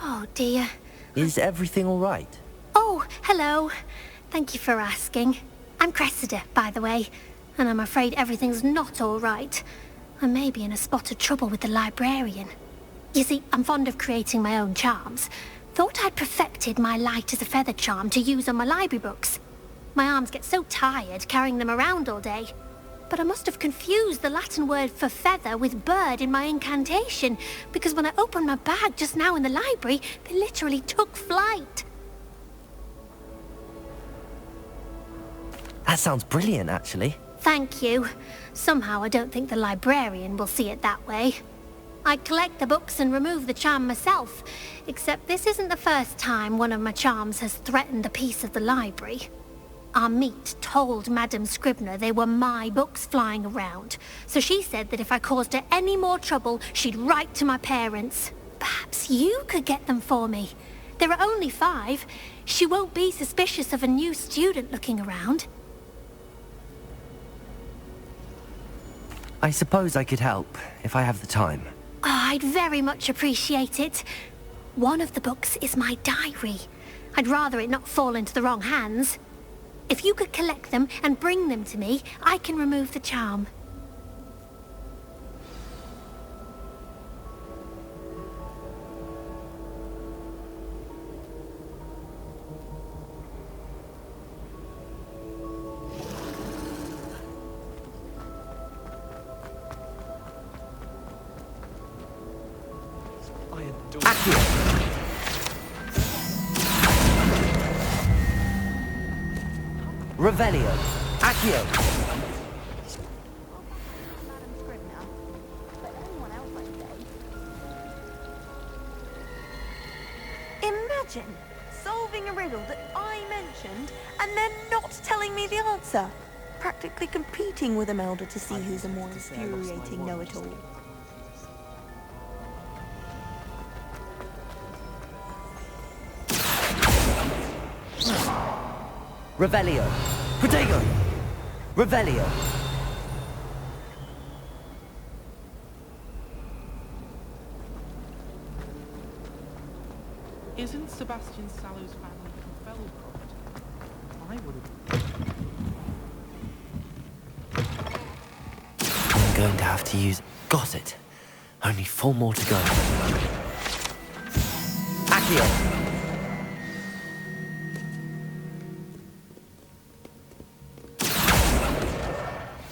Oh, dear. Is everything all right? Oh, hello. Thank you for asking. I'm Cressida, by the way, and I'm afraid everything's not all right. I may be in a spot of trouble with the librarian. You see, I'm fond of creating my own charms. Thought I'd perfected my light as a feather charm to use on my library books. My arms get so tired carrying them around all day. But I must have confused the Latin word for feather with bird in my incantation, because when I opened my bag just now in the library, they literally took flight. That sounds brilliant, actually. Thank you. Somehow I don't think the librarian will see it that way. I collect the books and remove the charm myself, except this isn't the first time one of my charms has threatened a piece of the library. Our meet told Madame Scribner they were my books flying around, so she said that if I caused her any more trouble, she'd write to my parents. Perhaps you could get them for me. There are only 5. She won't be suspicious of a new student looking around. I suppose I could help, if I have the time. Oh, I'd very much appreciate it. One of the books is my diary. I'd rather it not fall into the wrong hands. If you could collect them and bring them to me, I can remove the charm. Revelio. Accio. Imagine solving a riddle that I mentioned and then not telling me the answer. Practically competing with Imelda to see who's a more infuriating know-it-all. Revelio. Protego. Revelio. Isn't Sebastian Sallow's family from Belcroft? I would have... I'm going to have to use... Got it. Only 4 more to go. Accio.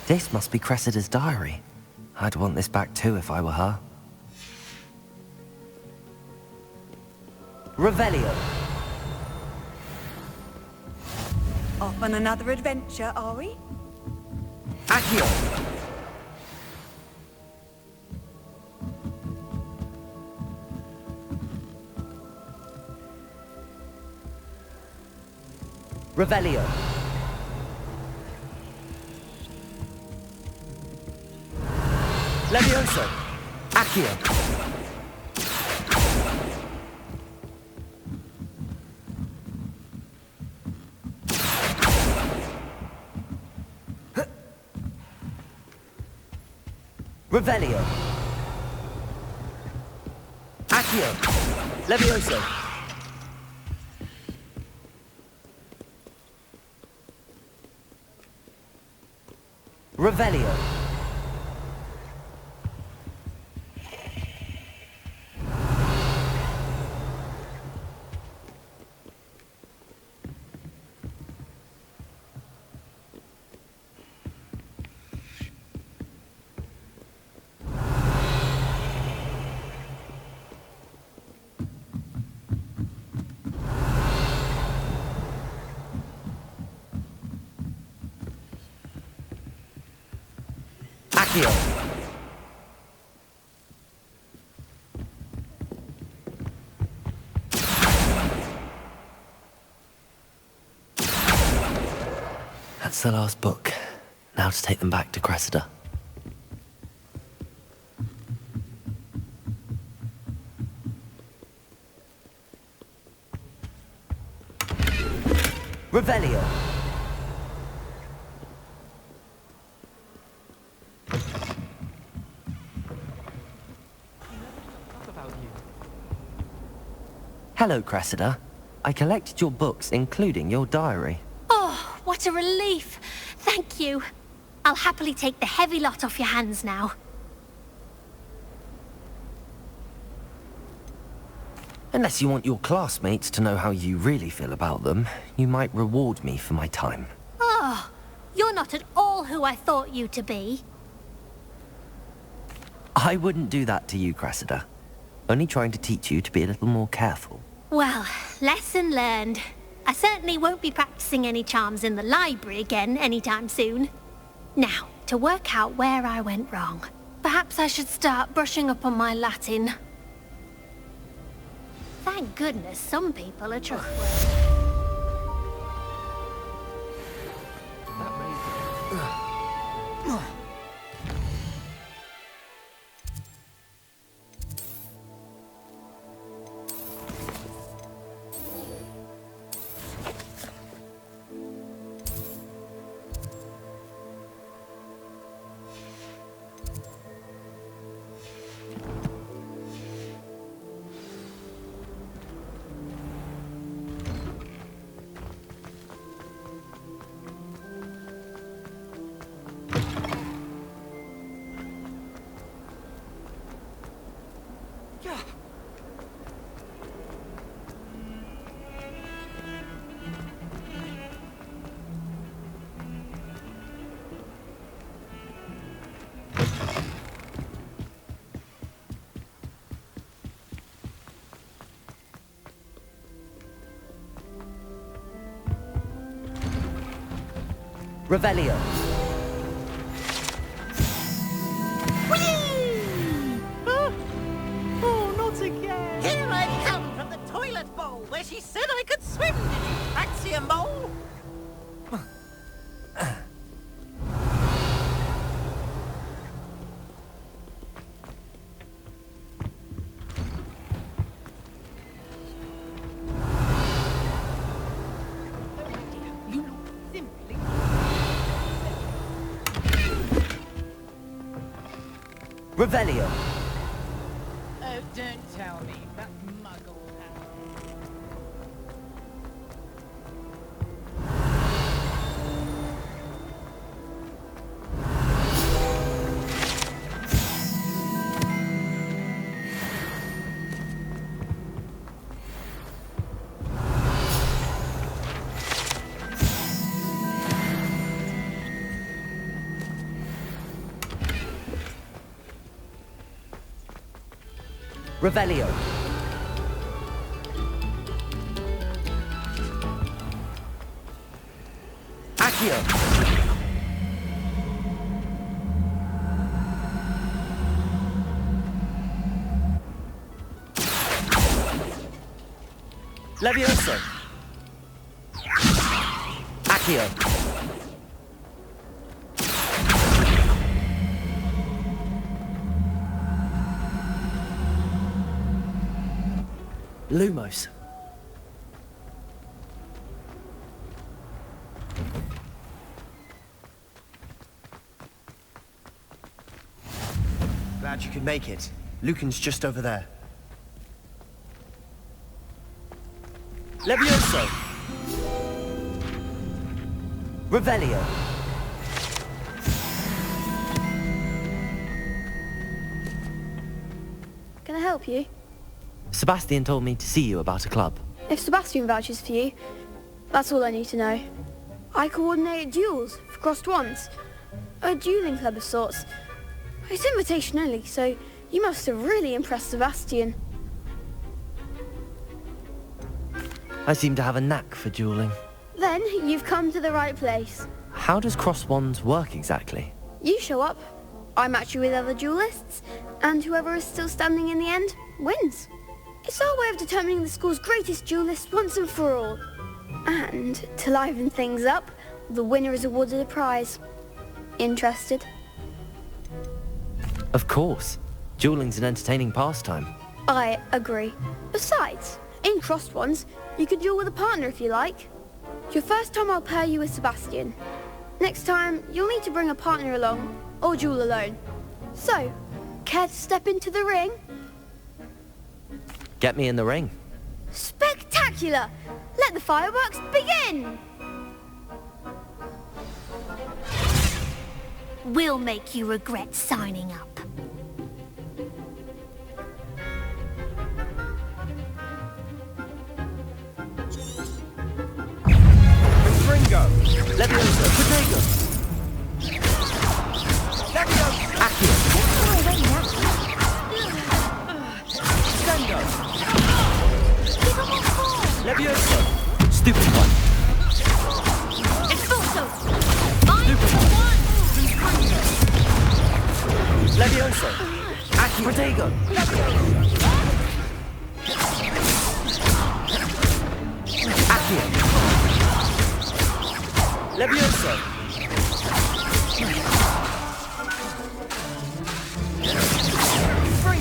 This must be Cressida's diary. I'd want this back too if I were her. Revelio. Off on another adventure, are we? Accio. Revelio. Levioso. Accio. Revelio. Accio. Levioso. Revelio. Accio. That's the last book. Now to take them back to Cressida. Revelio. Hello, Cressida. I collected your books, including your diary. Oh, what a relief. Thank you. I'll happily take the heavy lot off your hands now. Unless you want your classmates to know how you really feel about them, you might reward me for my time. Oh, you're not at all who I thought you to be. I wouldn't do that to you, Cressida. Only trying to teach you to be a little more careful. Well, lesson learned. I certainly won't be practicing any charms in the library again anytime soon. Now, to work out where I went wrong. Perhaps I should start brushing up on my Latin. Thank goodness some people are trustworthy. Revelio. Oh, not again! Here I come from the toilet bowl where she said I could swim, did you Axiom bowl? You look simply... Revelio. Oh, don't tell me. That muggle hat. Revelio. Accio. Levioso. Accio. Lumos. Glad you could make it. Lucan's just over there. Levioso. Revelio. help you? Sebastian told me to see you about a club. If Sebastian vouches for you, that's all I need to know. I coordinate duels for crossed wands. A dueling club of sorts. It's invitation only, so you must have really impressed Sebastian. I seem to have a knack for dueling. Then you've come to the right place. How does cross wands work exactly? You show up, I match you with other duelists, and whoever is still standing in the end wins. It's our way of determining the school's greatest duelist once and for all. And to liven things up, the winner is awarded a prize. Interested? Of course. Dueling's an entertaining pastime. I agree. Besides, in crossed ones, you could duel with a partner if you like. Your first time I'll pair you with Sebastian. Next time, you'll need to bring a partner along, or duel alone. So, care to step into the ring? Get me in the ring. Spectacular! Let the fireworks begin! We'll make you regret signing up. Ringo! Leviosa! Protego! Leviosa! Accio! Stendo! Leviosa! Stupid one! Expulso! Stupid one! Leviosa! Accio! Protego! Accio! Leviosa!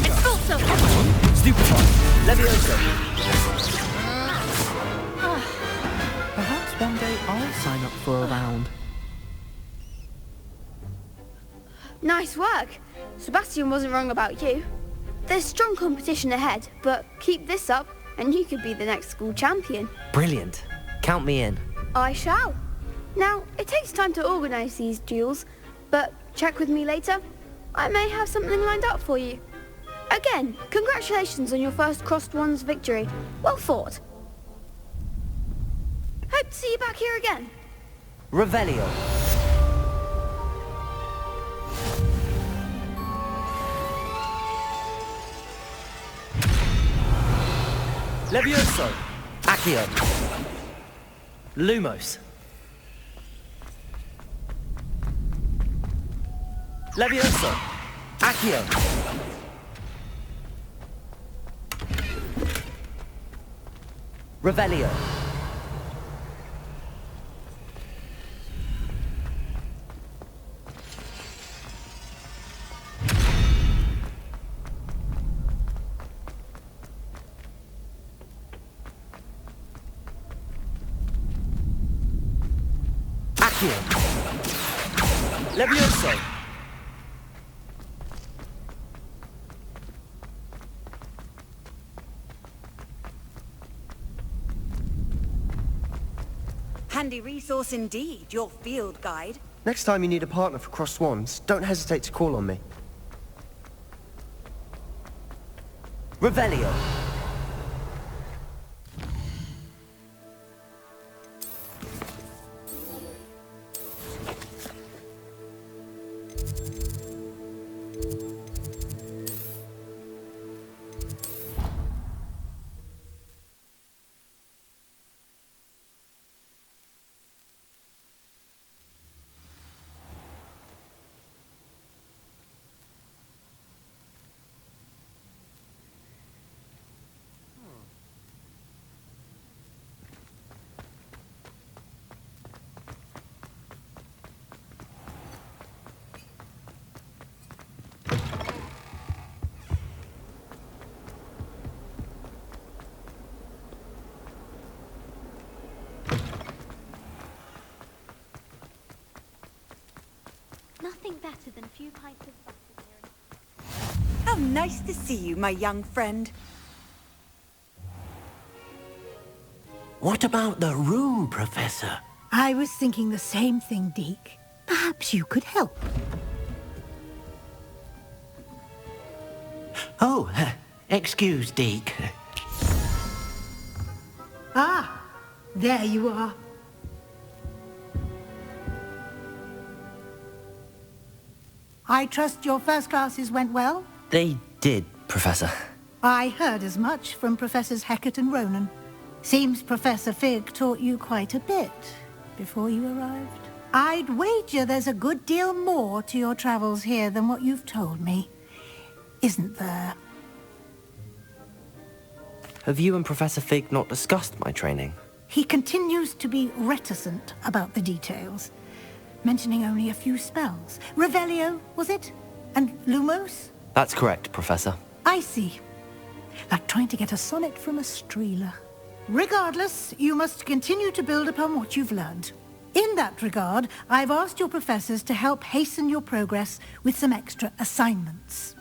Expulso! Stupid one! Leviosa! Perhaps one day I'll sign up for a round. Nice work. Sebastian wasn't wrong about you. There's strong competition ahead, but keep this up and you could be the next school champion. Brilliant. Count me in. I shall. Now, it takes time to organise these duels, but check with me later. I may have something lined up for you. Again, congratulations on your first crossed wands victory. Well fought. Hope to see you back here again. Revelio. Levioso. Accio. Lumos. Levioso. Accio. Revelio. Accio. Levioso. Handy resource indeed, your field guide. Next time you need a partner for crossed wands, don't hesitate to call on me. Revelio. Nothing better than a few pints of butter here. How nice to see you, my young friend. What about the room, Professor? I was thinking the same thing, Deke. Perhaps you could help. Oh, Excuse, Deke. Ah, there you are. I trust your first classes went well? They did, Professor. I heard as much from Professors Hecat and Ronan. Seems Professor Fig taught you quite a bit before you arrived. I'd wager there's a good deal more to your travels here than what you've told me. Isn't there? Have you and Professor Fig not discussed my training? He continues to be reticent about the details, mentioning only a few spells. Revelio, was it? And Lumos? That's correct, Professor. I see. Like trying to get a sonnet from a streeler. Regardless, you must continue to build upon what you've learned. In that regard, I've asked your professors to help hasten your progress with some extra assignments.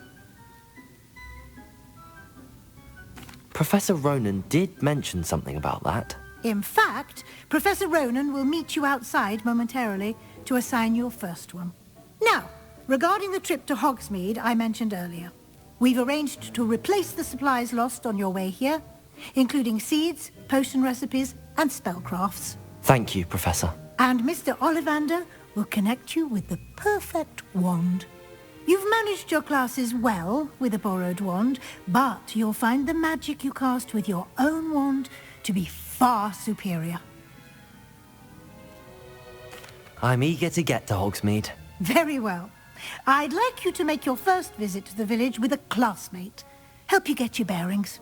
Professor Ronan did mention something about that. In fact, Professor Ronan will meet you outside momentarily to assign your first one. Now, regarding the trip to Hogsmeade I mentioned earlier, we've arranged to replace the supplies lost on your way here, including seeds, potion recipes, and spellcrafts. Thank you, Professor. And Mr. Ollivander will connect you with the perfect wand. You've managed your classes well with a borrowed wand, but you'll find the magic you cast with your own wand to be far superior. I'm eager to get to Hogsmeade. Very well. I'd like you to make your first visit to the village with a classmate. Help you get your bearings.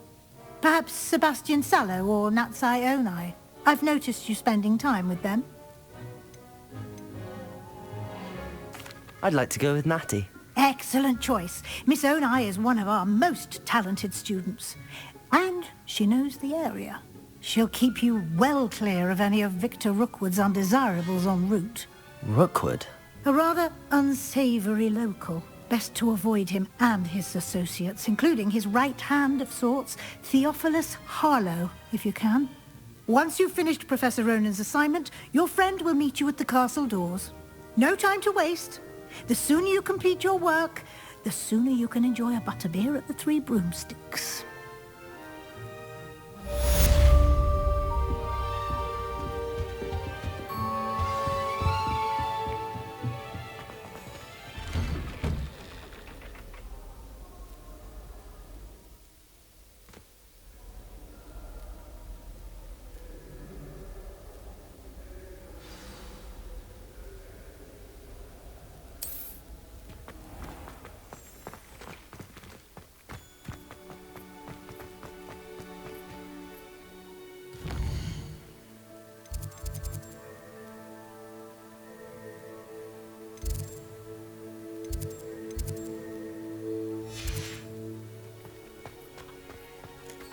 Perhaps Sebastian Sallow or Natsai Onai. I've noticed you spending time with them. I'd like to go with Natty. Excellent choice. Miss Onai is one of our most talented students. And she knows the area. She'll keep you well clear of any of Victor Rookwood's undesirables en route. Rookwood? A rather unsavory local. Best to avoid him and his associates, including his right hand of sorts, Theophilus Harlow, if you can. Once you've finished Professor Ronan's assignment, your friend will meet you at the castle doors. No time to waste. The sooner you complete your work, the sooner you can enjoy a butterbeer at the Three Broomsticks.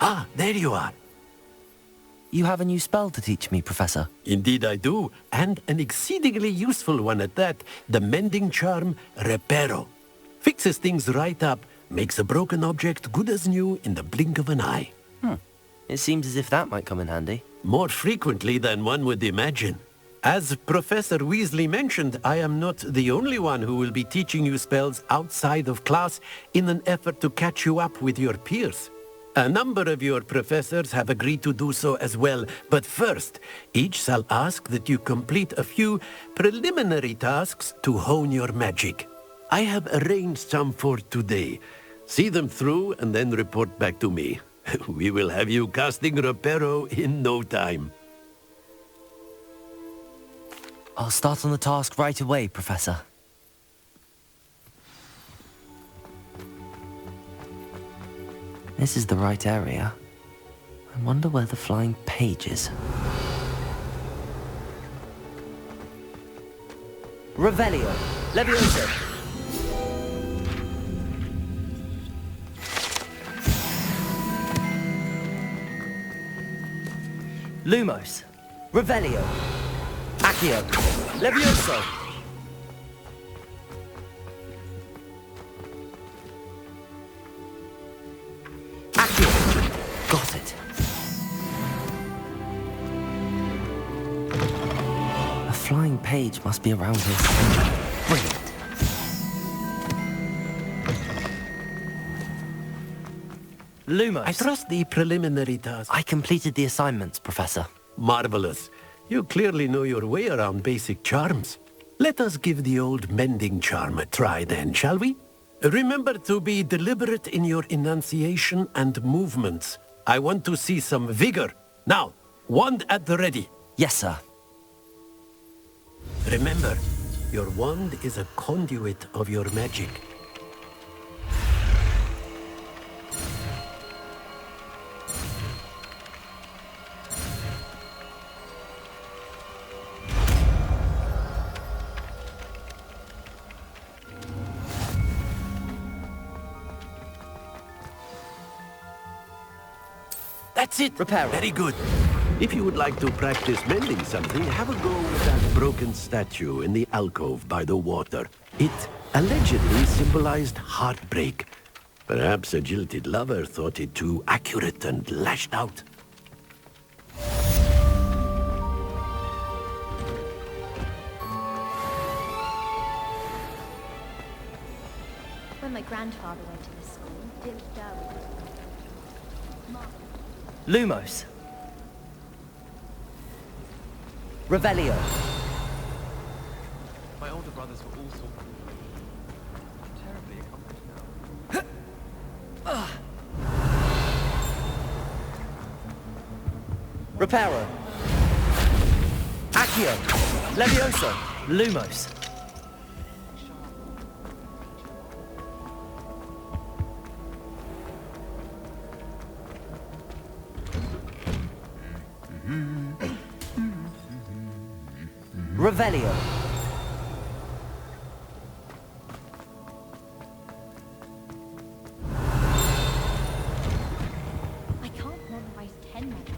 Ah, there you are. You have a new spell to teach me, Professor. Indeed I do, and an exceedingly useful one at that. The mending charm, Reparo. Fixes things right up, makes a broken object good as new in the blink of an eye. It seems as if that might come in handy. More frequently than one would imagine. As Professor Weasley mentioned, I am not the only one who will be teaching you spells outside of class in an effort to catch you up with your peers. A number of your professors have agreed to do so as well, but first, each shall ask that you complete a few preliminary tasks to hone your magic. I have arranged some for today. See them through and then report back to me. We will have you casting Reparo in no time. I'll start on the task right away, Professor. This is the right area. I wonder where the flying page is. Revelio! Levioso! Lumos! Revelio! Accio! Levioso! Got it. A flying page must be around here somewhere. Brilliant. Lumos. I trust the preliminary task. I completed the assignments, Professor. Marvelous. You clearly know your way around basic charms. Let us give the old mending charm a try then, shall we? Remember to be deliberate in your enunciation and movements. I want to see some vigor. Now, wand at the ready. Yes, sir. Remember, your wand is a conduit of your magic. That's it. Repair it. Very good. If you would like to practice mending something, have a go with that broken statue in the alcove by the water. It allegedly symbolized heartbreak. Perhaps a jilted lover thought it too accurate and lashed out. When my grandfather went to this school, it was down. Lumos. Revelio. My older brothers were all so cool. I'm terribly accomplished now. Reparo. Accio. Levioso. Lumos. Revelio. I can't memorize 10 minutes.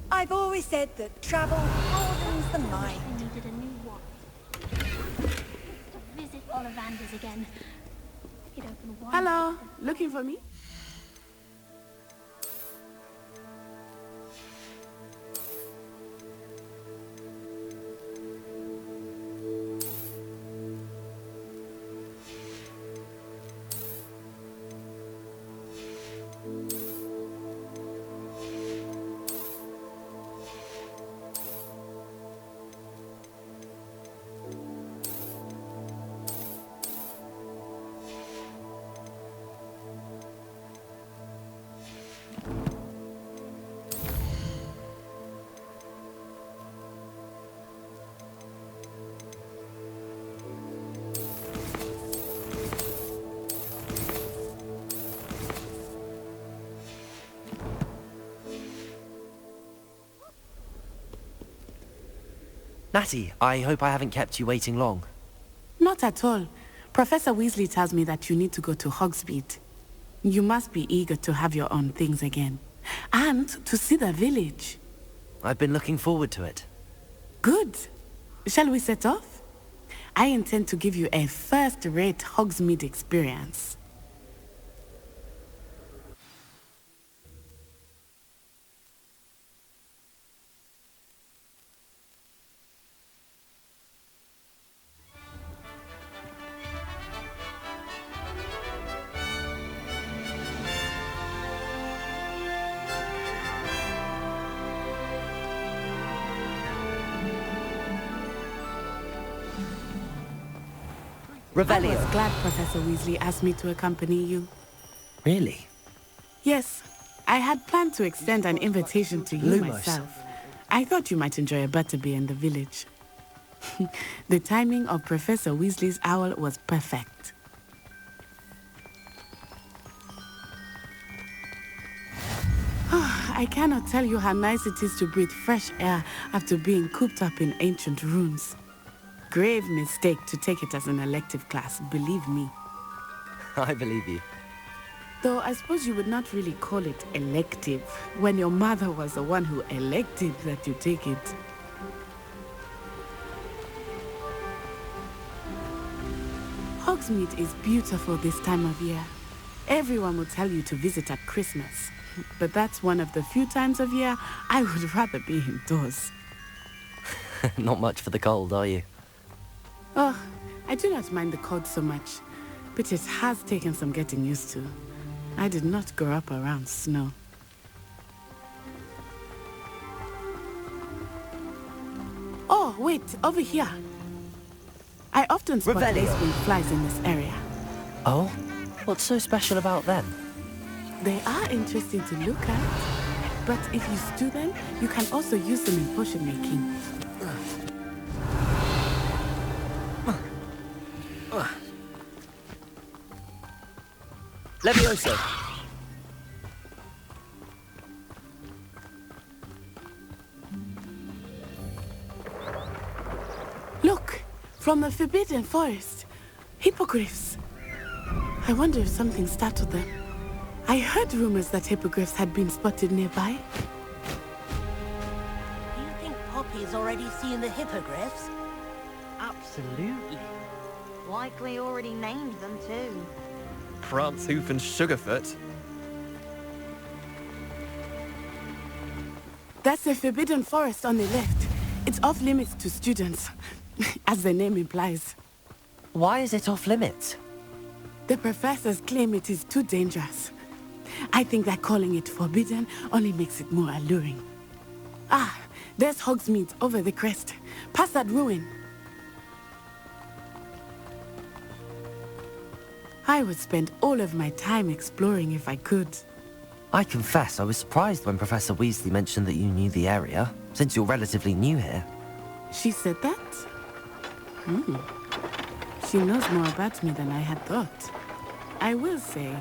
I've always said that travel broadens the I mind. needed a new watch. To visit Ollivander's again. It opened wide. Hello, looking for me? Natty, I hope I haven't kept you waiting long. Not at all. Professor Weasley tells me that you need to go to Hogsmeade. You must be eager to have your own things again. And to see the village. I've been looking forward to it. Good. Shall we set off? I intend to give you a first-rate Hogsmeade experience. I Revelio. was glad Professor Weasley asked me to accompany you. Really? Yes, I had planned to extend an invitation to you Lumos. myself. I thought you might enjoy a butterbeer in the village. The timing of Professor Weasley's owl was perfect. I cannot tell you how nice it is to breathe fresh air after being cooped up in ancient rooms. Grave mistake to take it as an elective class, believe me. I believe you. Though I suppose you would not really call it elective when your mother was the one who elected that you take it. Hogsmeade is beautiful this time of year. Everyone will tell you to visit at Christmas. But that's one of the few times of year I would rather be indoors. Not much for the cold, are you? Oh, I do not mind the cold so much, but it has taken some getting used to. I did not grow up around snow. Oh, wait, over here. I often spot lacewing flies in this area. Oh? What's so special about them? They are interesting to look at, but if you stew them, you can also use them in potion making. Levioso! Look! From the Forbidden Forest. Hippogriffs. I wonder if something startled them. I heard rumors that hippogriffs had been spotted nearby. Do you think Poppy's already seen the hippogriffs? Absolutely. Likely already named them too. Prance, Hoof and Sugarfoot. That's the Forbidden Forest on the left. It's off limits to students, as the name implies. Why is it off limits? The professors claim it is too dangerous. I think that calling it forbidden only makes it more alluring. Ah, there's Hogsmeade over the crest. Past that ruin. I would spend all of my time exploring if I could. I confess I was surprised when Professor Weasley mentioned that you knew the area, since you're relatively new here. She said that? She knows more about me than I had thought. I will say,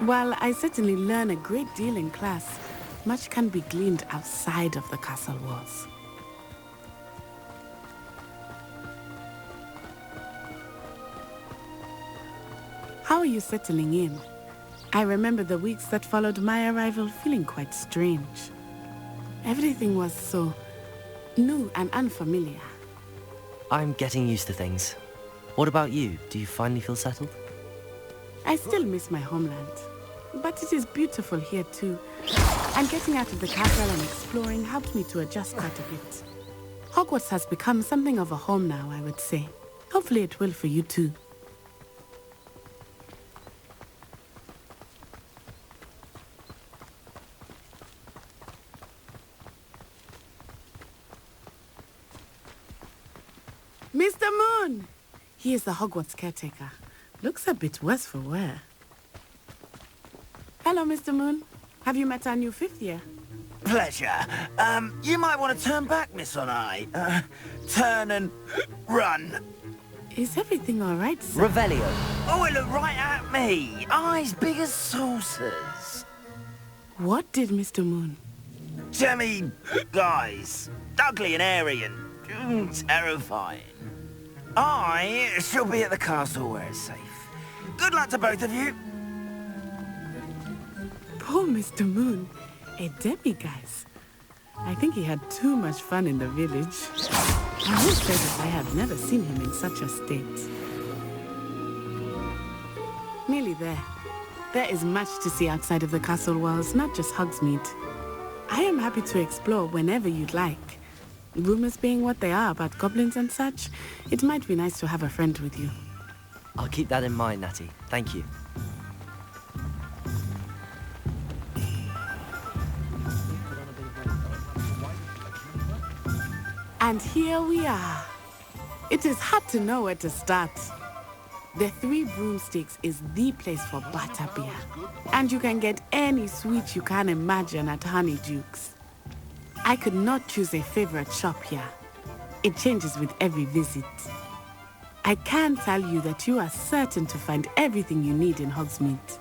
while I certainly learn a great deal in class, much can be gleaned outside of the castle walls. How are you settling in? I remember the weeks that followed my arrival feeling quite strange. Everything was so new and unfamiliar. I'm getting used to things. What about you? Do you finally feel settled? I still miss my homeland, but it is beautiful here too. And getting out of the castle and exploring helped me to adjust quite a bit. Hogwarts has become something of a home now, I would say. Hopefully it will for you too. Mr. Moon! He is the Hogwarts caretaker. Looks a bit worse for wear. Hello, Mr. Moon. Have you met our new fifth year? Pleasure. You might want to turn back, Miss Onai. Turn and run. Is everything all right, sir? Revelio. Oh, it looked right at me. Eyes big as saucers. What did Mr. Moon? Jemmy, guys. Ugly and airy and terrifying. I shall be at the castle where it's safe. Good luck to both of you. Poor Mr. Moon. A demiguise. I think he had too much fun in the village. I will say that I have never seen him in such a state. Nearly there. There is much to see outside of the castle walls, not just Hogsmeade. I am happy to explore whenever you'd like. Rumors being what they are about goblins and such, it might be nice to have a friend with you. I'll keep that in mind, Natty. Thank you. And here we are. It is hard to know where to start. The Three Broomsticks is the place for butterbeer. And you can get any sweet you can imagine at Honeydukes. I could not choose a favorite shop here. It changes with every visit. I can tell you that you are certain to find everything you need in Hogsmeade.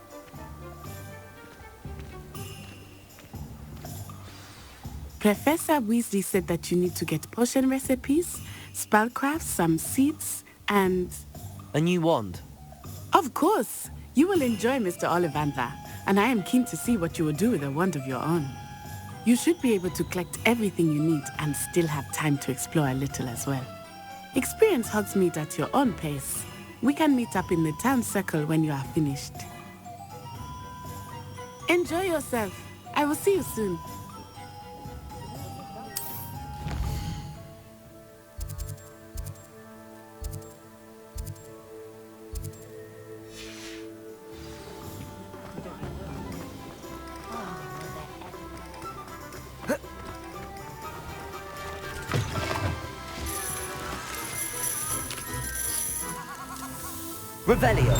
Professor Weasley said that you need to get potion recipes, spellcrafts, some seeds, and... A new wand? Of course! You will enjoy Mr. Ollivander, and I am keen to see what you will do with a wand of your own. You should be able to collect everything you need and still have time to explore a little as well. Experience Hogsmeade at your own pace. We can meet up in the town circle when you are finished. Enjoy yourself. I will see you soon. Revelio.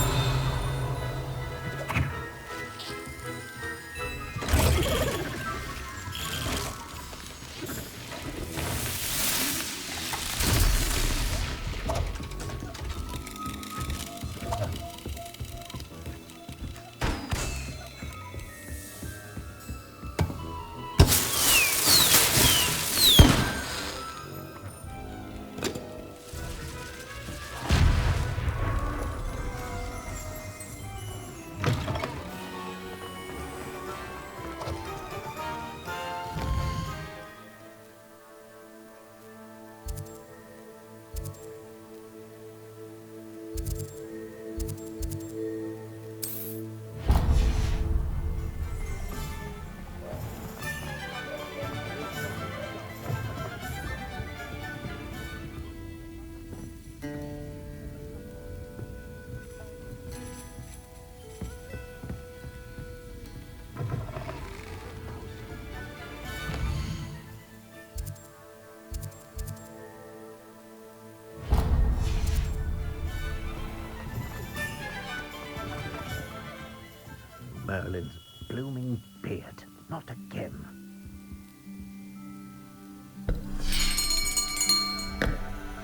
Merlin's blooming beard. Not again.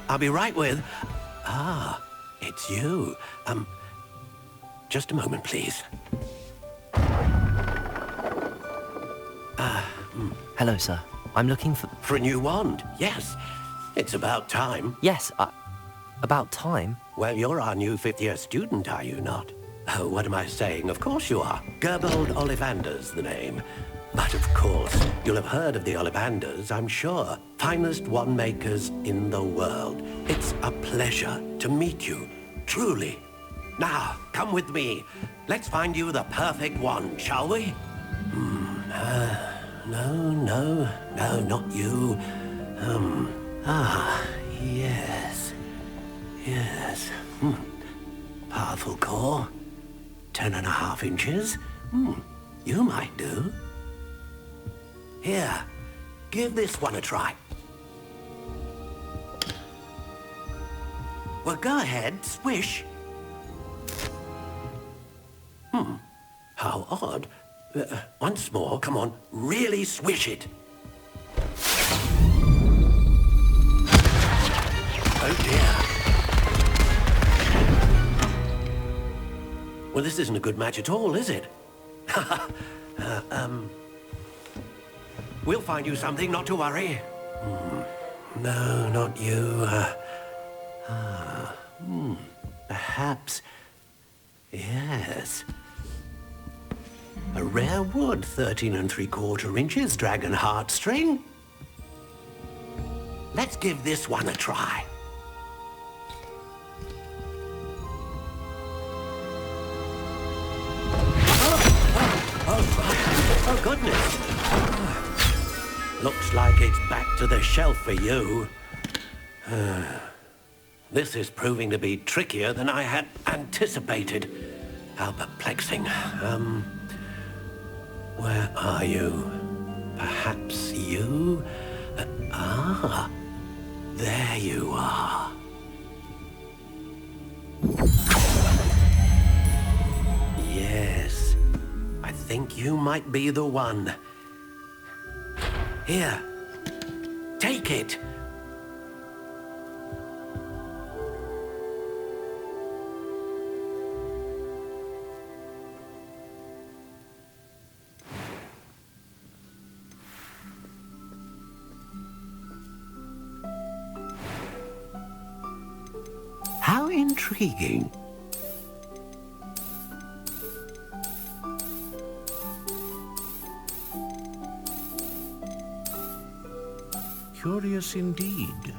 I'll be right with... Ah, it's you. Just a moment, please. Hello, sir. I'm looking for... For a new wand, yes. It's about time. Yes, about time? Well, you're our new fifth-year student, are you not? Oh, what am I saying? Of course you are. Gerbold Ollivander's the name. But of course, you'll have heard of the Ollivanders, I'm sure. Finest wand makers in the world. It's a pleasure to meet you, truly. Now, come with me. Let's find you the perfect wand, shall we? No, not you. Yes. Powerful core. 10.5 inches. You might do. Here, give this one a try. Well, go ahead, swish. How odd. Once more, come on, really swish it. Oh dear. Well, this isn't a good match at all, is it? We'll find you something, not to worry. No, not you. Perhaps... Yes. A rare wood, 13 3/4 inches, dragon heartstring. Let's give this one a try. Oh, goodness. Looks like it's back to the shelf for you. This is proving to be trickier than I had anticipated. How perplexing. Where are you? Perhaps you? There you are. Yes, I think you might be the one. Here, take it. How intriguing. Curious indeed.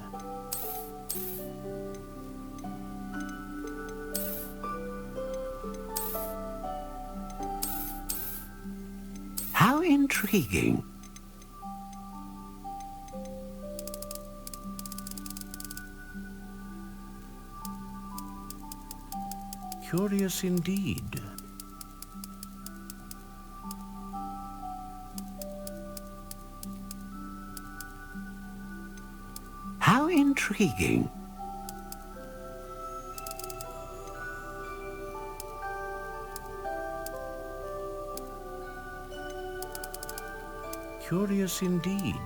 How intriguing. Curious indeed. How intriguing. Curious indeed.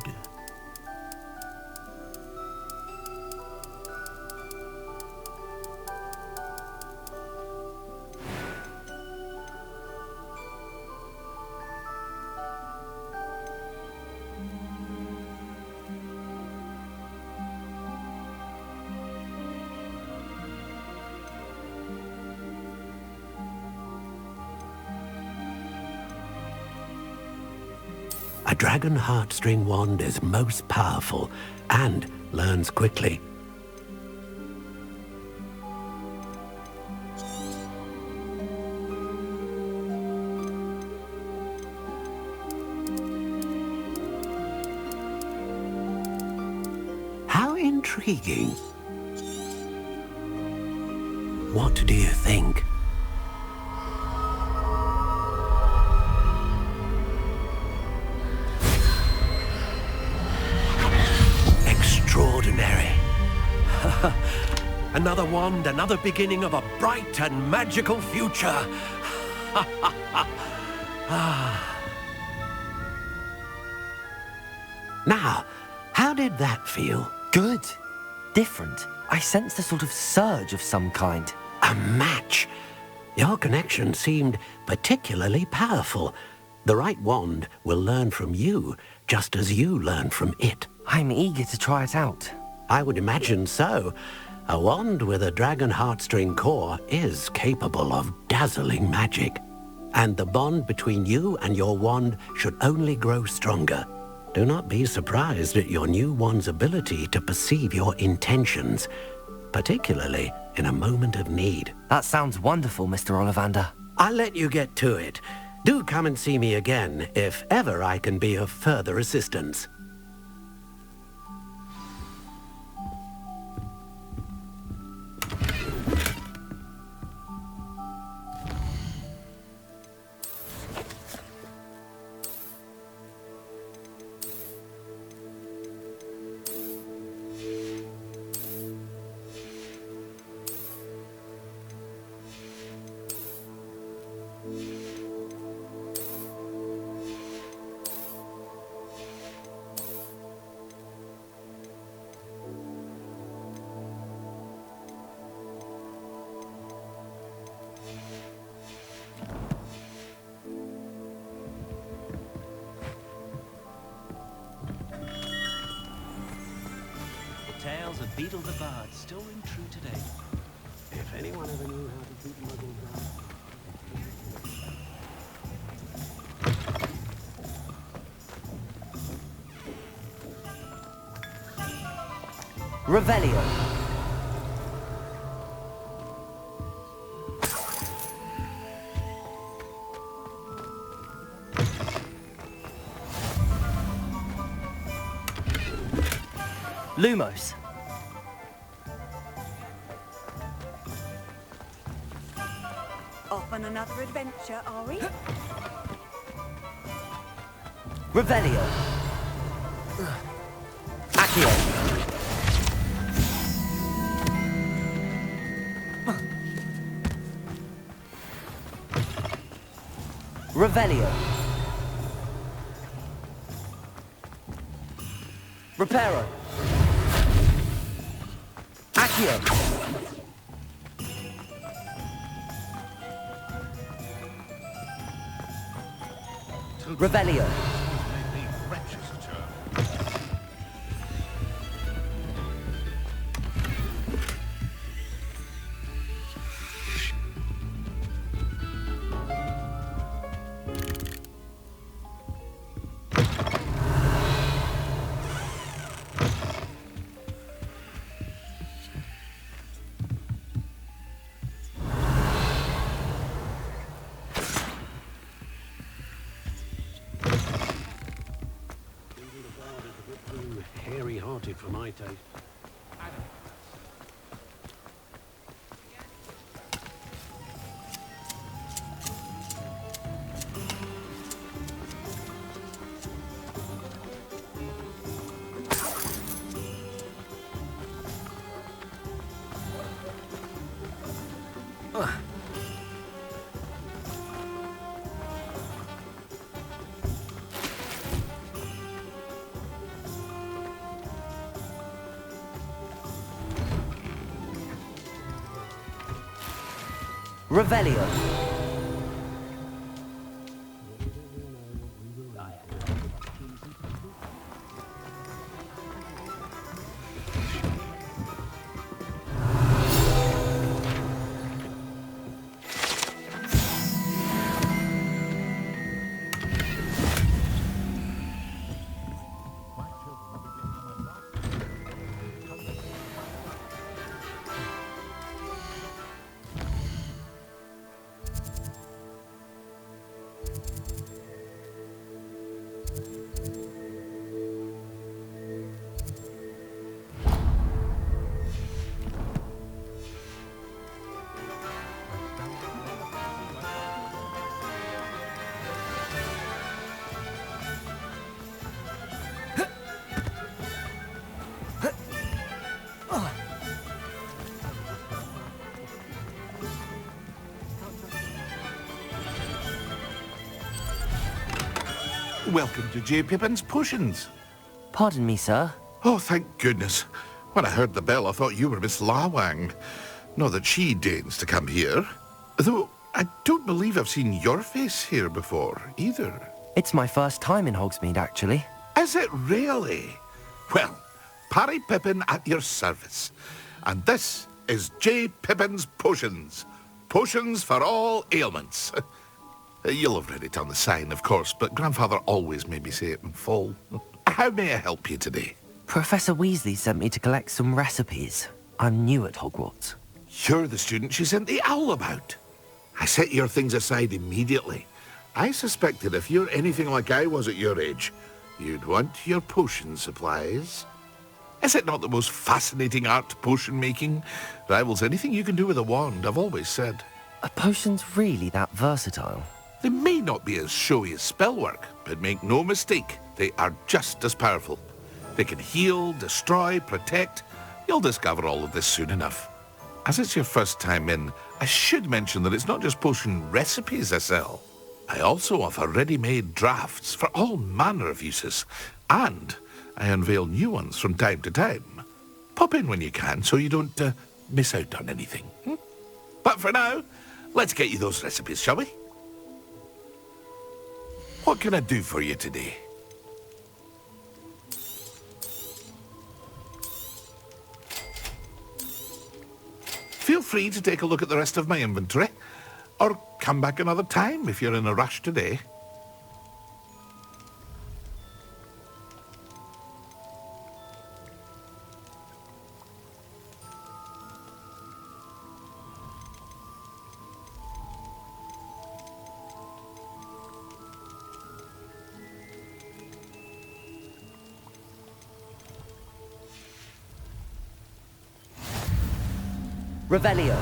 A dragon heartstring wand is most powerful and learns quickly. How intriguing. What do you think? Extraordinary. Another wand, another beginning of a bright and magical future. Now, how did that feel? Good. Different. I sensed a sort of surge of some kind. A match. Your connection seemed particularly powerful. The right wand will learn from you, just as you learn from it. I'm eager to try it out. I would imagine so. A wand with a dragon heartstring core is capable of dazzling magic. And the bond between you and your wand should only grow stronger. Do not be surprised at your new wand's ability to perceive your intentions, particularly in a moment of need. That sounds wonderful, Mr. Ollivander. I'll let you get to it. Do come and see me again if ever I can be of further assistance. Tales of Beetle the Bard still ring true today. If anyone ever knew how to keep muggles out. Revelio. Lumos. Off on another adventure, are we? Revelio. Accio. Revelio. Reparo. Accio. Revelio. Hairy-hearted for my taste. Revelio. Welcome to J. Pippin's Potions. Pardon me, sir. Oh, thank goodness. When I heard the bell, I thought you were Miss Lawang. Not that she deigns to come here. Though, I don't believe I've seen your face here before, either. It's my first time in Hogsmeade, actually. Is it really? Well, Parry Pippin at your service. And this is J. Pippin's Potions. Potions for all ailments. You'll have read it on the sign, of course, but Grandfather always made me say it in full. How may I help you today? Professor Weasley sent me to collect some recipes. I'm new at Hogwarts. You're the student she sent the owl about. I set your things aside immediately. I suspected if you're anything like I was at your age, you'd want your potion supplies. Is it not the most fascinating art, potion making? Rivals anything you can do with a wand, I've always said. Are potions really that versatile? They may not be as showy as spellwork, but make no mistake, they are just as powerful. They can heal, destroy, protect. You'll discover all of this soon enough. As it's your first time in, I should mention that it's not just potion recipes I sell. I also offer ready-made drafts for all manner of uses, and I unveil new ones from time to time. Pop in when you can so you don't miss out on anything. But for now, let's get you those recipes, shall we? What can I do for you today? Feel free to take a look at the rest of my inventory, or come back another time if you're in a rush today. Revelio.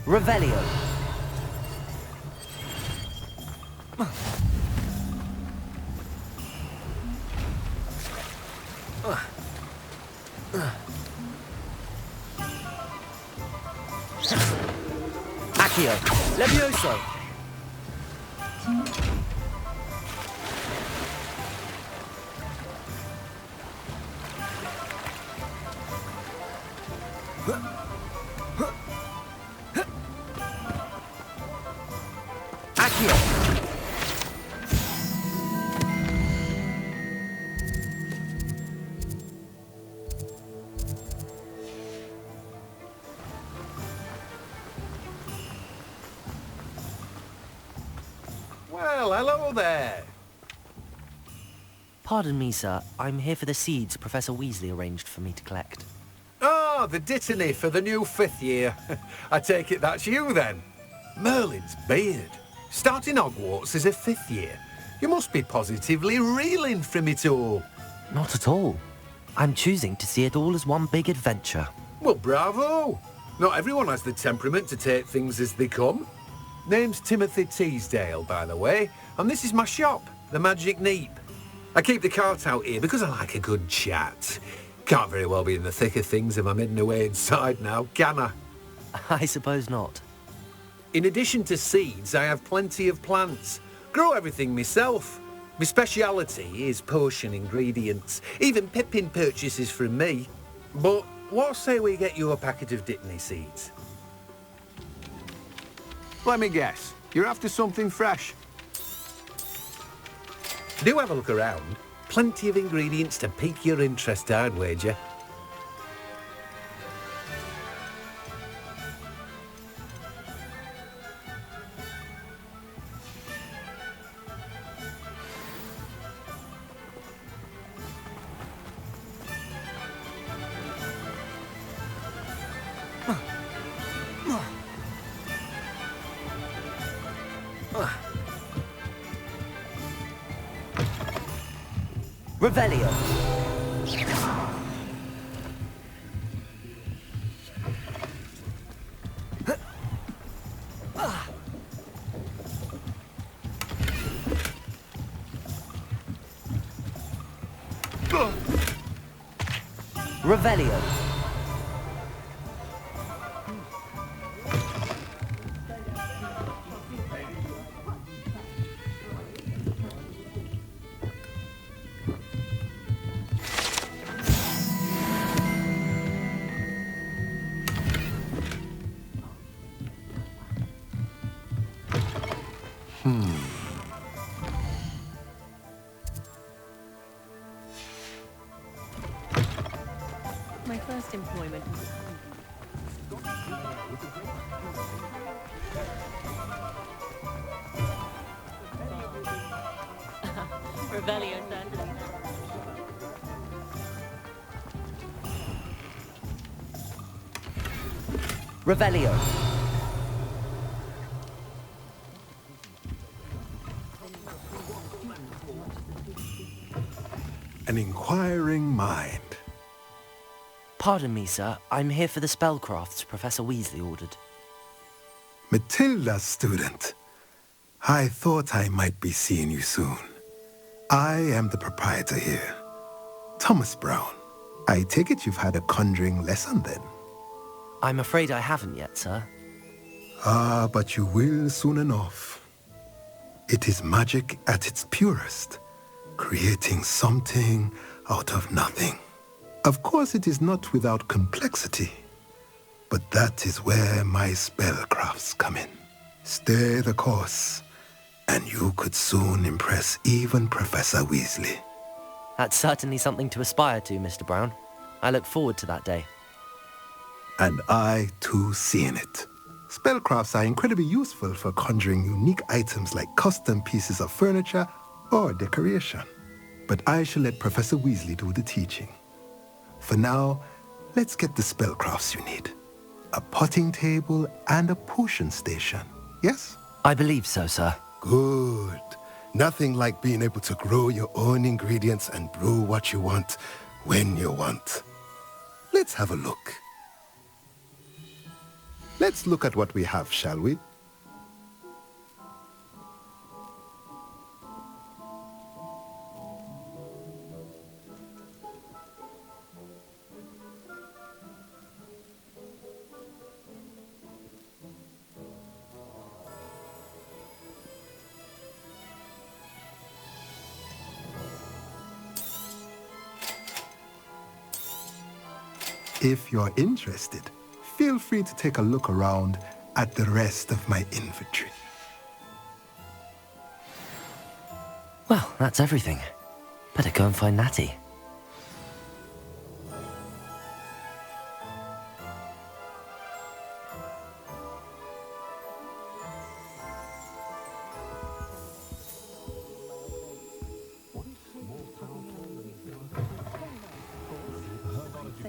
Revelio. Accio. Levioso. Well, hello there. Pardon me, sir. I'm here for the seeds Professor Weasley arranged for me to collect. Ah, the dittany for the new 5th year. I take it that's you, then. Merlin's beard. Starting Hogwarts as a 5th year. You must be positively reeling from it all. Not at all. I'm choosing to see it all as one big adventure. Well, bravo. Not everyone has the temperament to take things as they come. Name's Timothy Teasdale, by the way, and this is my shop, the Magic Neep. I keep the cart out here because I like a good chat. Can't very well be in the thick of things if I'm heading away inside now, can I? I suppose not. In addition to seeds, I have plenty of plants. Grow everything myself. My speciality is potion ingredients. Even Pippin purchases from me. But what say we get you a packet of Dittany seeds? Let me guess. You're after something fresh. Do have a look around. Plenty of ingredients to pique your interest, I'd wager. Revelio. Revelio. My first employment was Revelio, certainly. Revelio. An inquiring mind. Pardon me, sir. I'm here for the spellcrafts Professor Weasley ordered. Matilda, student. I thought I might be seeing you soon. I am the proprietor here, Thomas Brown. I take it you've had a conjuring lesson then? I'm afraid I haven't yet, sir. Ah, but you will soon enough. It is magic at its purest, creating something out of nothing. Of course, it is not without complexity, but that is where my spellcrafts come in. Stay the course, and you could soon impress even Professor Weasley. That's certainly something to aspire to, Mr. Brown. I look forward to that day. And I, too, seeing it. Spellcrafts are incredibly useful for conjuring unique items like custom pieces of furniture or decoration. But I shall let Professor Weasley do the teaching. For now, let's get the spellcrafts you need. A potting table and a potion station, yes? I believe so, sir. Good. Nothing like being able to grow your own ingredients and brew what you want when you want. Let's have a look. Let's look at what we have, shall we? If you're interested, feel free to take a look around at the rest of my inventory. Well, that's everything. Better go and find Natty. One small town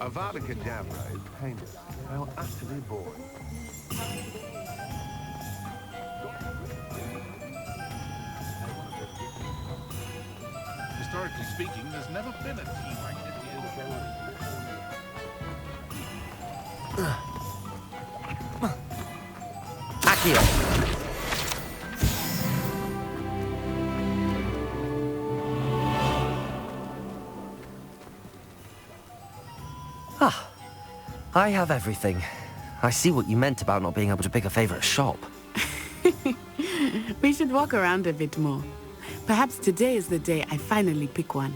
Avada Kedavra is painless. How utterly boring. Historically speaking, there's never been a team like this here. Accio! Ah, I have everything. I see what you meant about not being able to pick a favorite shop. We should walk around a bit more. Perhaps today is the day I finally pick one.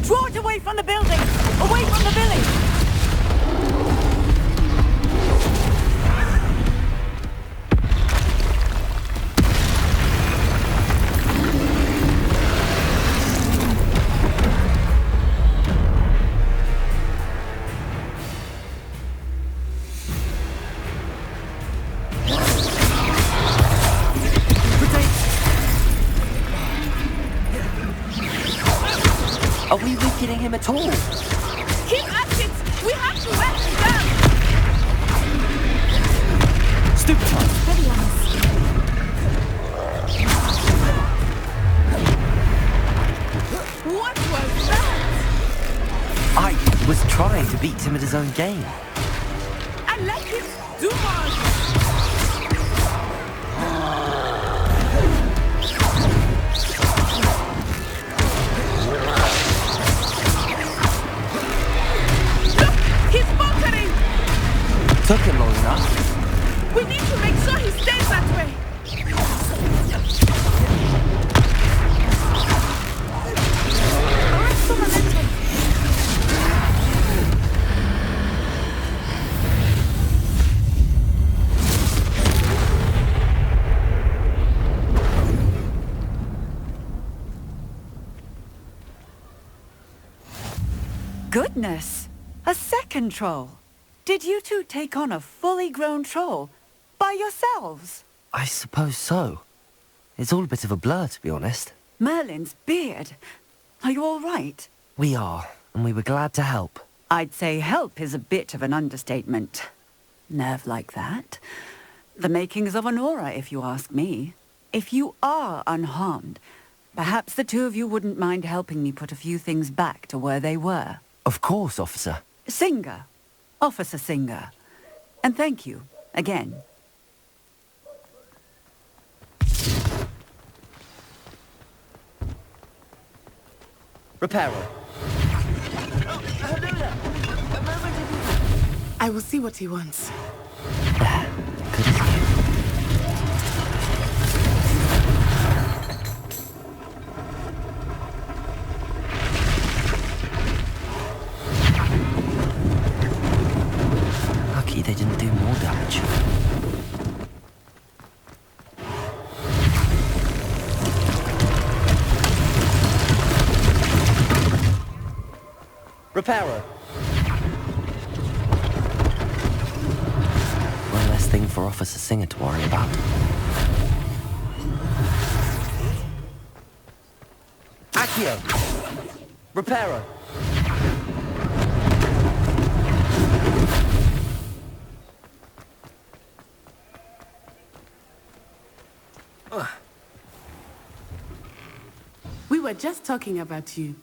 Draw it away from the building! Away from the village! Are we weakening him at all? Keep at it! We have to let him down! Stupid one! Steady on us. What was that? I was trying to beat him at his own game. And let him do more! Took him long enough. We need to make sure he stays that way. Goodness! A second troll! Did you two take on a fully grown troll by yourselves? I suppose so. It's all a bit of a blur, to be honest. Merlin's beard. Are you all right? We are, and we were glad to help. I'd say help is a bit of an understatement. Nerve like that. The makings of an aura, if you ask me. If you are unharmed, perhaps the two of you wouldn't mind helping me put a few things back to where they were. Of course, officer. Singer. Officer Singer. And thank you, again. Reparo. I will see what he wants. Lucky they didn't do more damage. Reparo. One less thing for Officer Singer to worry about. Accio. Reparo. We were just talking about you.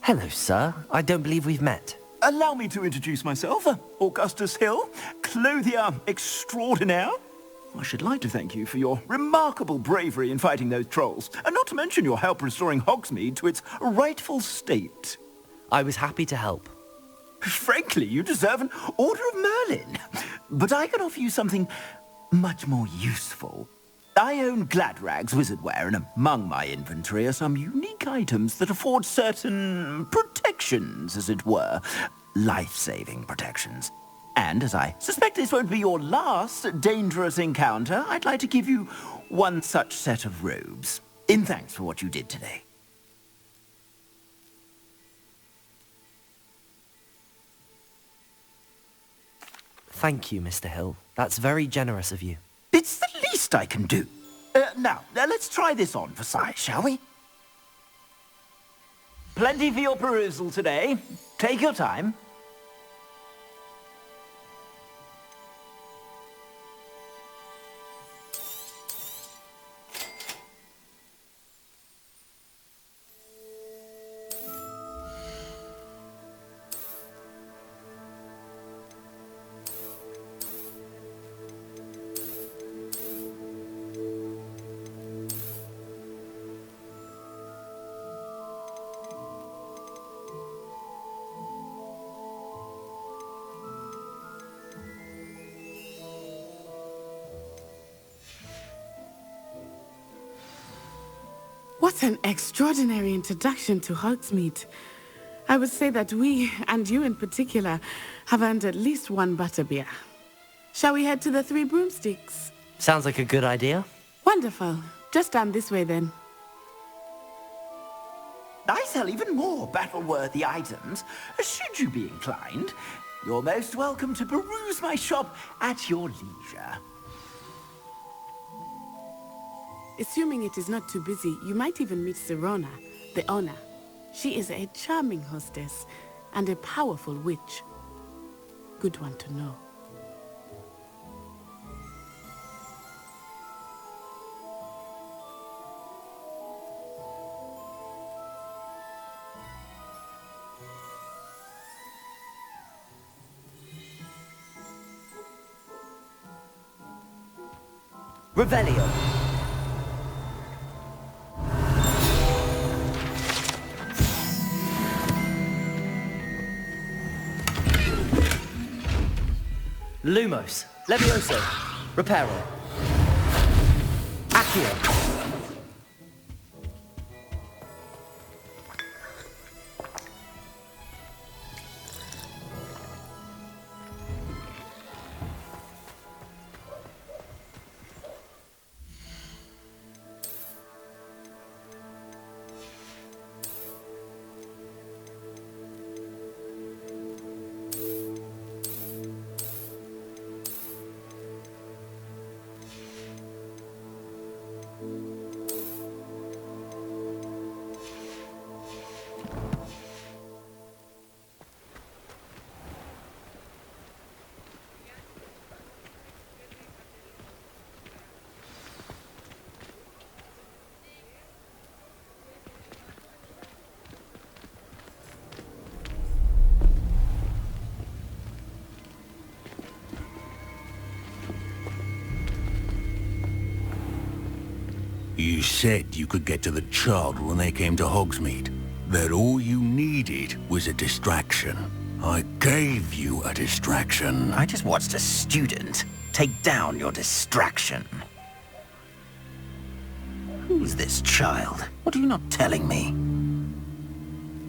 Hello, sir. I don't believe we've met. Allow me to introduce myself, Augustus Hill, clothier extraordinaire. I should like to thank you for your remarkable bravery in fighting those trolls, and not to mention your help restoring Hogsmeade to its rightful state. I was happy to help. Frankly, you deserve an Order of Merlin. But I can offer you something much more useful. I own Gladrag's wizardware, and among my inventory are some unique items that afford certain protections, as it were. Life-saving protections. And as I suspect this won't be your last dangerous encounter, I'd like to give you one such set of robes, in thanks for what you did today. Thank you, Mr. Hill. That's very generous of you. It's the least I can do. Now, let's try this on for size, shall we? Plenty for your perusal today. Take your time. What an extraordinary introduction to Hogsmeade. I would say that we, and you in particular, have earned at least one butterbeer. Shall we head to the Three Broomsticks? Sounds like a good idea. Wonderful. Just down this way then. I sell even more battle-worthy items, should you be inclined. You're most welcome to peruse my shop at your leisure. Assuming it is not too busy, you might even meet Sirona, the owner. She is a charming hostess and a powerful witch. Good one to know. Revelio. Lumos, Levioso, Reparo, Accio. You said you could get to the child when they came to Hogsmeade. That all you needed was a distraction. I gave you a distraction. I just watched a student take down your distraction. Who's this child? What are you not telling me?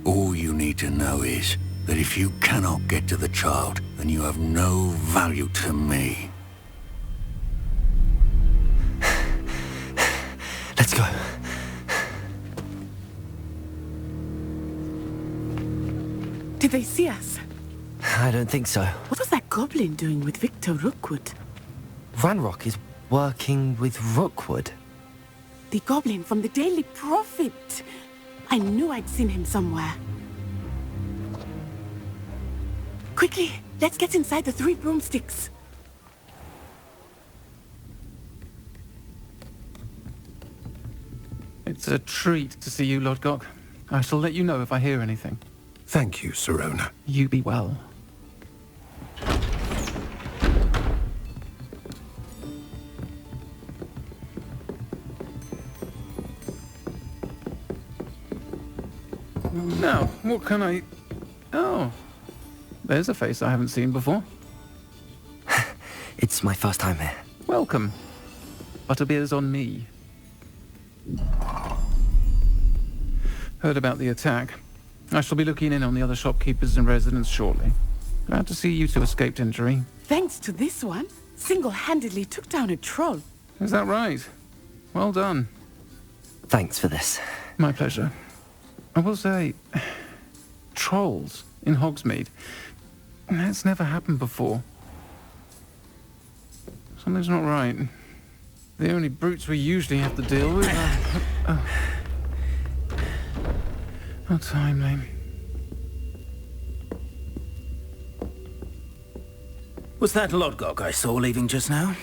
All you need to know is that if you cannot get to the child, then you have no value to me. Let's go. Did they see us? I don't think so. What was that goblin doing with Victor Rookwood? Ranrock is working with Rookwood. The goblin from the Daily Prophet. I knew I'd seen him somewhere. Quickly, let's get inside the Three Broomsticks. It's a treat to see you, Lodgok. I shall let you know if I hear anything. Thank you, Sirona. You be well. Now, what can I... Oh, there's a face I haven't seen before. It's my first time here. Welcome. Butterbeer's on me. Heard about the attack. I shall be looking in on the other shopkeepers and residents shortly. Glad to see you two escaped injury. Thanks to this one, single-handedly took down a troll. Is that right? Well done. Thanks for this. My pleasure. I will say, trolls in Hogsmeade. That's never happened before. Something's not right. The only brutes we usually have to deal with are... How timely. Was that Lodgok I saw leaving just now?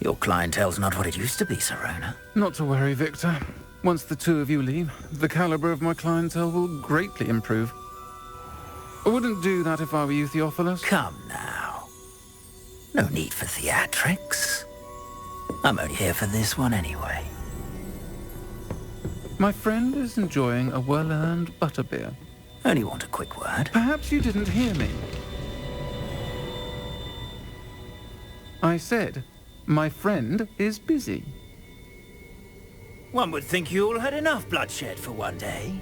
Your clientele's not what it used to be, Serona. Not to worry, Victor. Once the two of you leave, the caliber of my clientele will greatly improve. I wouldn't do that if I were you, Theophilus. Come now. No need for theatrics. I'm only here for this one anyway. My friend is enjoying a well-earned butterbeer. Only want a quick word. Perhaps you didn't hear me. I said, my friend is busy. One would think you all had enough bloodshed for one day.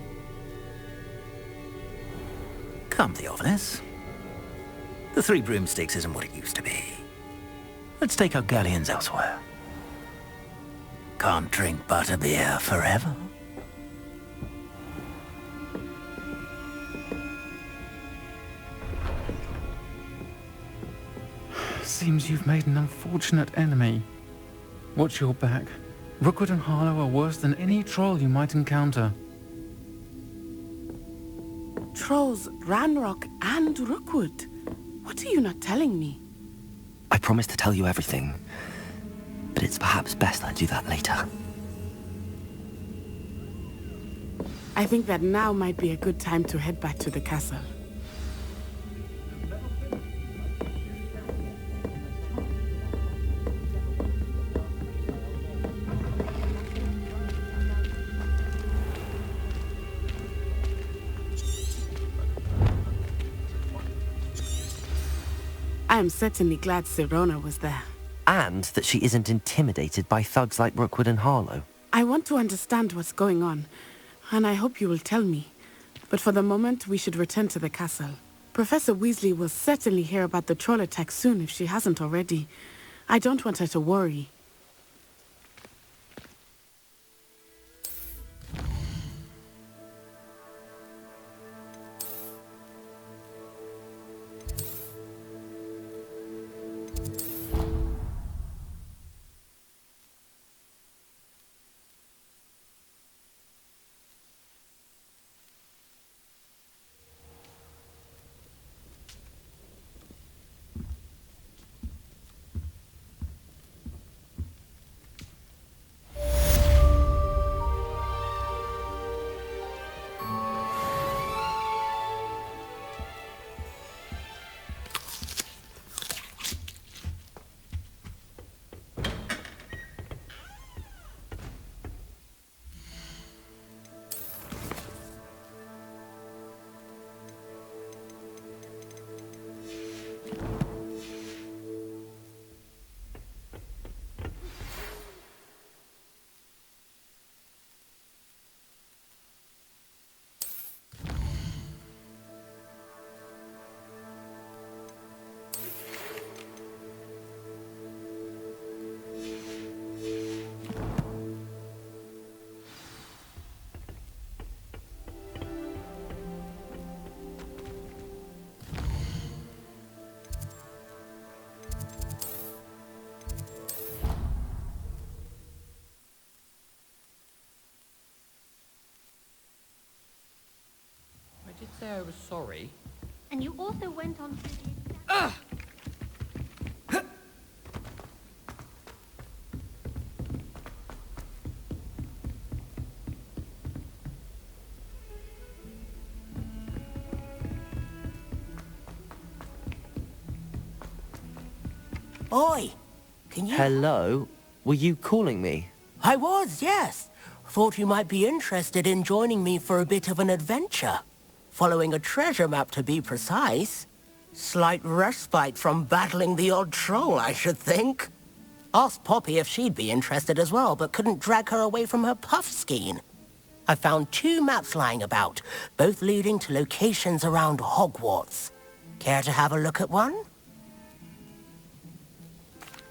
Come, Theophilus. The Three Broomsticks isn't what it used to be. Let's take our galleons elsewhere. Can't drink butterbeer forever. Seems you've made an unfortunate enemy. Watch your back. Rookwood and Harlow are worse than any troll you might encounter. Trolls, Ranrock, and Rookwood. What are you not telling me? I promised to tell you everything, but it's perhaps best I do that later. I think that now might be a good time to head back to the castle. I am certainly glad Serona was there. And that she isn't intimidated by thugs like Rookwood and Harlow. I want to understand what's going on, and I hope you will tell me. But for the moment, we should return to the castle. Professor Weasley will certainly hear about the troll attack soon if she hasn't already. I don't want her to worry. I did say I was sorry. And you also went on to... Oi! Can you... Hello? Were you calling me? I was, yes. Thought you might be interested in joining me for a bit of an adventure. Following a treasure map, to be precise. Slight respite from battling the odd troll, I should think. Asked Poppy if she'd be interested as well, but couldn't drag her away from her puffskein. I found 2 maps lying about, both leading to locations around Hogwarts. Care to have a look at one?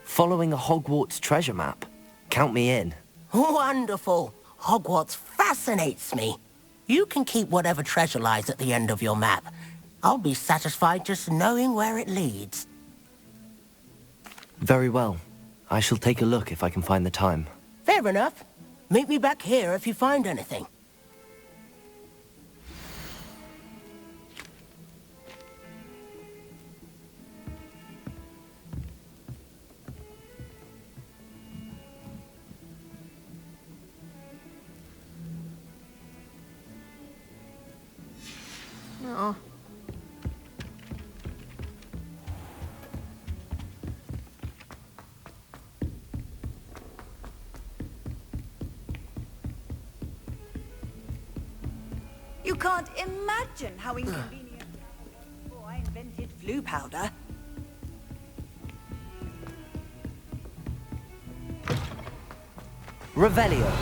Following a Hogwarts treasure map. Count me in. Wonderful. Hogwarts fascinates me. You can keep whatever treasure lies at the end of your map. I'll be satisfied just knowing where it leads. Very well. I shall take a look if I can find the time. Fair enough. Meet me back here if you find anything. Oh. You can't imagine how inconvenient it was before I invented flu powder. Revelio.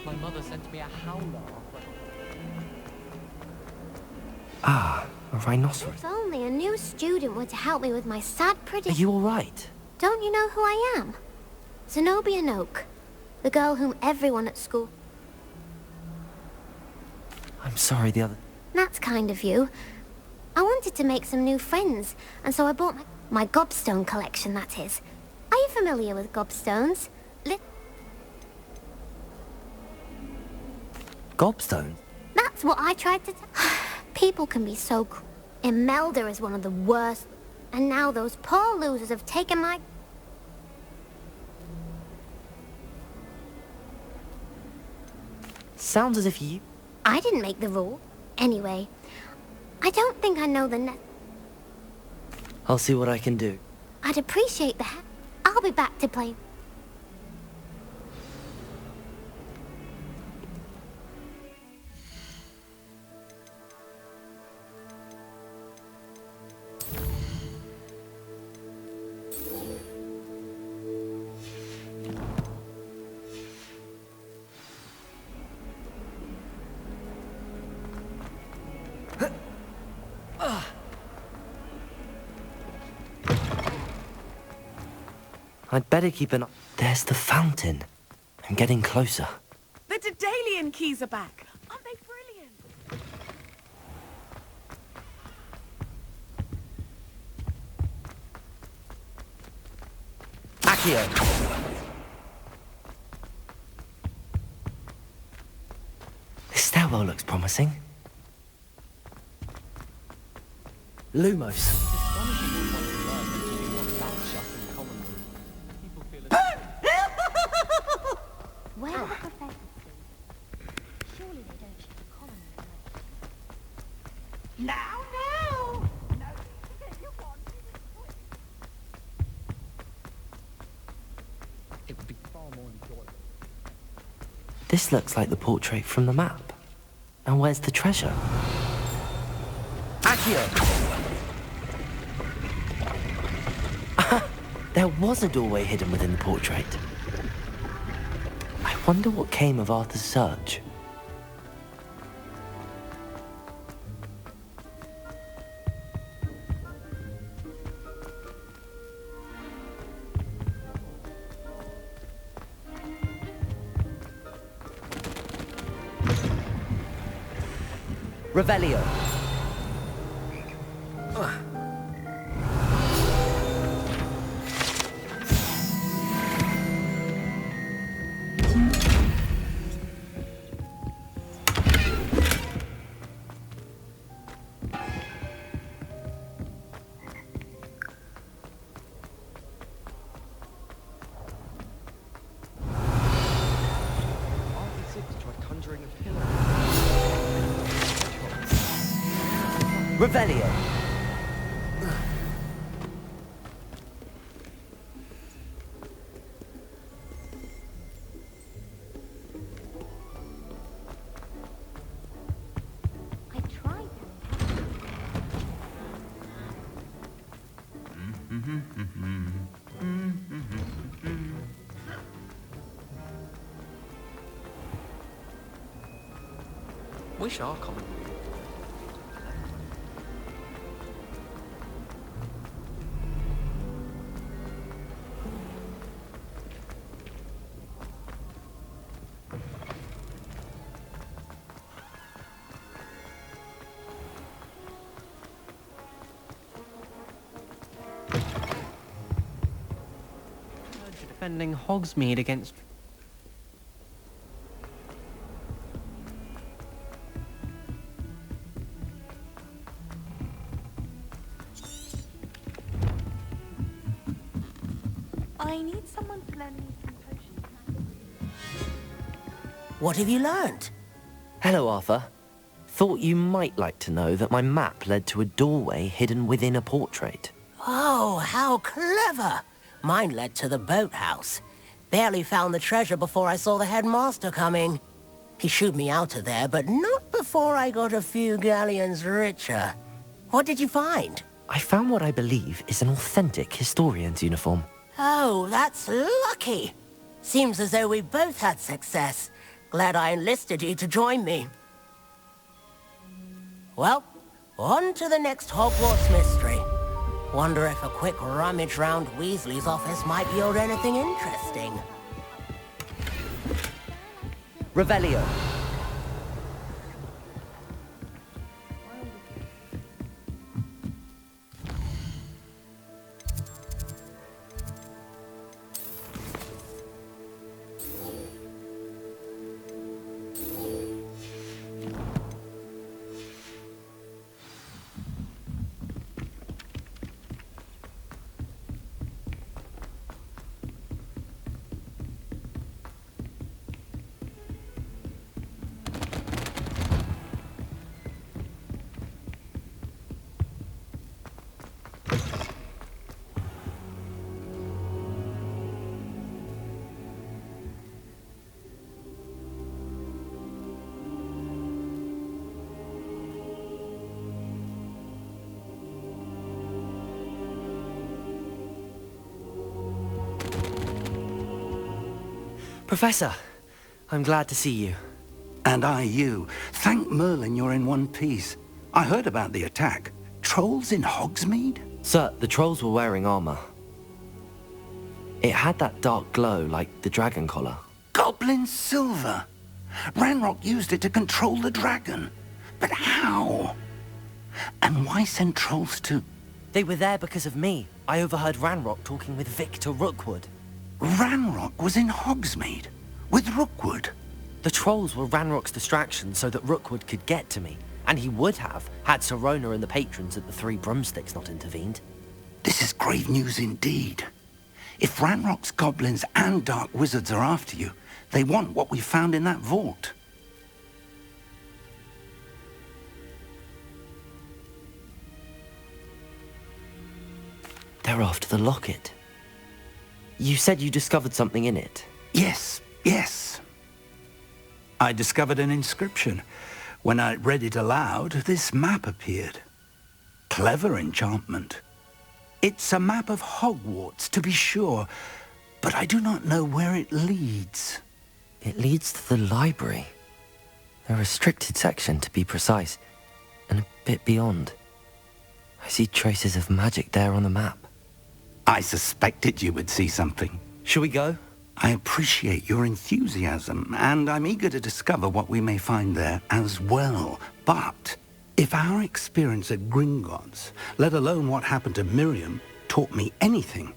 My mother sent me a howler. Ah, a rhinoceros. If only a new student were to help me with my sad Are prediction. you all right? Don't you know who I am? Zenobia Noak, the girl whom everyone at school... I'm sorry, the other... That's kind of you. I wanted to make some new friends, and so I bought my gobstone collection, that is. Are you familiar with gobstones? Gobstone? That's what I tried to People can be so Imelda is one of the worst. And now those poor losers have taken my... Sounds as if you... I didn't make the rule. Anyway, I don't think I know the I'll see what I can do. I'd appreciate the I'll be back to play. I'd better keep an eye... There's the fountain. I'm getting closer. The Daedalian keys are back. Aren't they brilliant? Accio! This stairwell looks promising. Lumos. Where are the professors? Surely they don't share a common room. Now, now! No, you want It would be far more enjoyable. This looks like the portrait from the map. And where's the treasure? Accio! There was a doorway hidden within the portrait. I wonder what came of Arthur's search. Revelio. Revelio. I tried telling Wish our common. Defending Hogsmeade against. I need someone to lend me some potions. What have you learned? Hello, Arthur. Thought you might like to know that my map led to a doorway hidden within a portrait. Oh, how clever! Mine led to the boathouse. Barely found the treasure before I saw the headmaster coming. He shooed me out of there, but not before I got a few galleons richer. What did you find? I found what I believe is an authentic historian's uniform. Oh, that's lucky. Seems as though we both had success. Glad I enlisted you to join me. Well, on to the next Hogwarts mystery. Wonder if a quick rummage round Weasley's office might yield anything interesting. Revelio. Professor, I'm glad to see you. And I you. Thank Merlin you're in one piece. I heard about the attack. Trolls in Hogsmeade? Sir, the trolls were wearing armor. It had that dark glow like the dragon collar. Goblin silver! Ranrock used it to control the dragon. But how? And why send trolls to... They were there because of me. I overheard Ranrock talking with Victor Rookwood. Ranrock was in Hogsmeade? With Rookwood? The trolls were Ranrock's distraction so that Rookwood could get to me. And he would have, had Sirona and the patrons at the Three Broomsticks not intervened. This is grave news indeed. If Ranrock's goblins and dark wizards are after you, they want what we found in that vault. They're after the locket. You said you discovered something in it. Yes, yes. I discovered an inscription. When I read it aloud, this map appeared. Clever enchantment. It's a map of Hogwarts, to be sure, but I do not know where it leads. It leads to the library. A restricted section, to be precise, and a bit beyond. I see traces of magic there on the map. I suspected you would see something. Shall we go? I appreciate your enthusiasm, and I'm eager to discover what we may find there as well. But if our experience at Gringotts, let alone what happened to Miriam, taught me anything,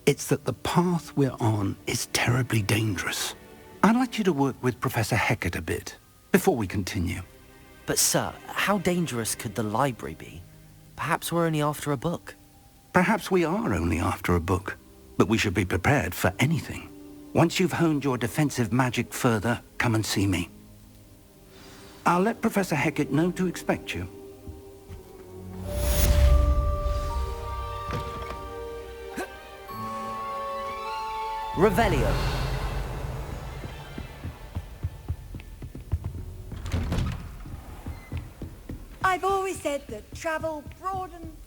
it's that the path we're on is terribly dangerous. I'd like you to work with Professor Hecat a bit, before we continue. But sir, how dangerous could the library be? Perhaps we're only after a book. Perhaps we are only after a book, but we should be prepared for anything. Once you've honed your defensive magic further, come and see me. I'll let Professor Hecat know to expect you. Revelio. I've always said that travel broadens...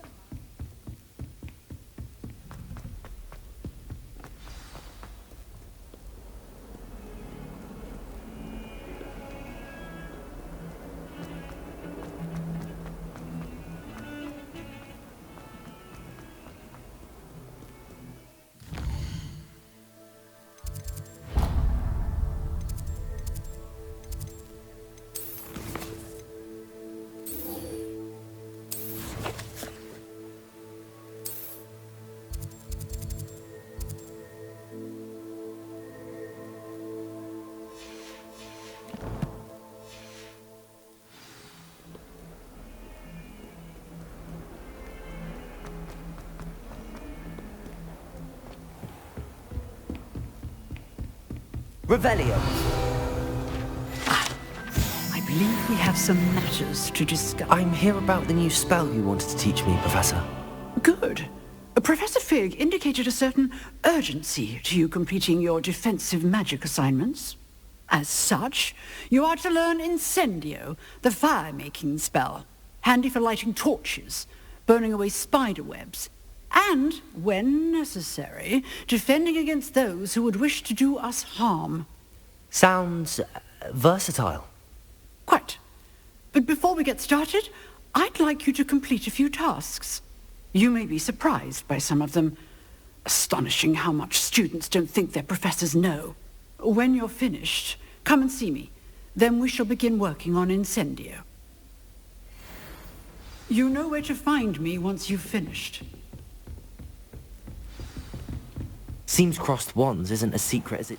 Revelio. I believe we have some matters to discuss. I'm here about the new spell you wanted to teach me, Professor. Good. Professor Fig indicated a certain urgency to you completing your defensive magic assignments. As such, you are to learn Incendio, the fire-making spell, handy for lighting torches, burning away spider webs, and, when necessary, defending against those who would wish to do us harm. Sounds versatile. Quite. But before we get started, I'd like you to complete a few tasks. You may be surprised by some of them. Astonishing how much students don't think their professors know. When you're finished, come and see me. Then we shall begin working on Incendio. You know where to find me once you've finished. Seems crossed wands isn't as secret as it...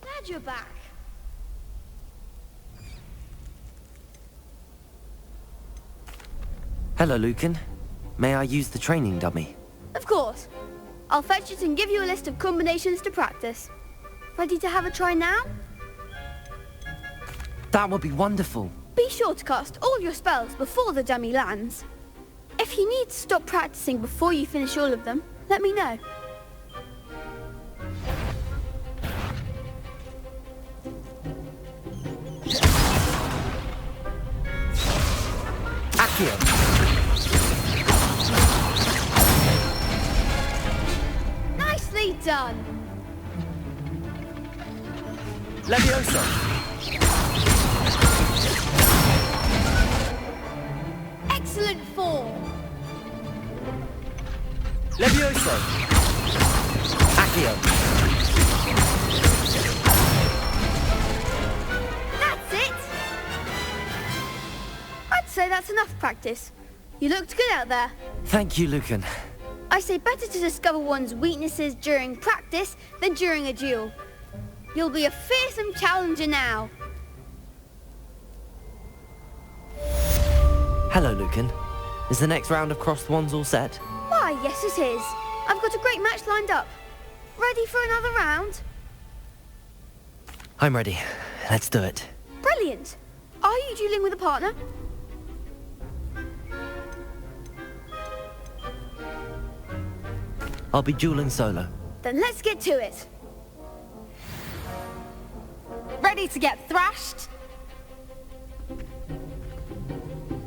Glad you're back. Hello, Lucan. May I use the training dummy? Of course. I'll fetch it and give you a list of combinations to practice. Ready to have a try now? That would be wonderful. Be sure to cast all your spells before the dummy lands. If you need to stop practicing before you finish all of them, let me know. Accio. Nicely done. Levioso. Excellent form. Levioso. Accio. That's it. I'd say that's enough practice. You looked good out there. Thank you, Lucan. I say better to discover one's weaknesses during practice than during a duel. You'll be a fearsome challenger now. Hello, Lucan. Is the next round of crossed wands all set? Why, yes it is. I've got a great match lined up. Ready for another round? I'm ready. Let's do it. Brilliant. Are you dueling with a partner? I'll be dueling solo. Then let's get to it. Ready to get thrashed?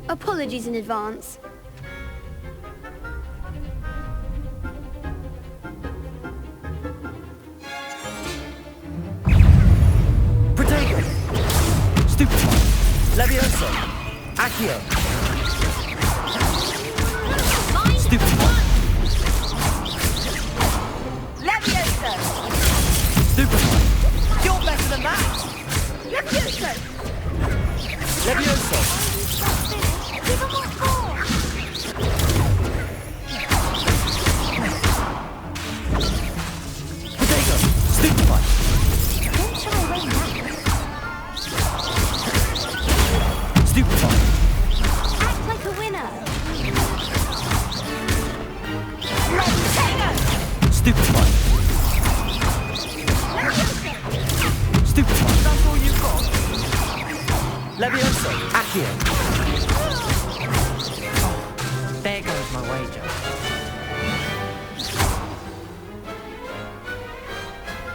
Apologies in advance. Protego! Stupefy! Levioso! Accio! Stupefy! Levioso! Stupefy! You're better than that! Levioso! Levioso! Even more form! Protego! Stupefy! Don't shy away now. Stupefy! Act like a winner. Stupefy! Stupefy! That's all you've got? Levioso! Accio! There goes my wager.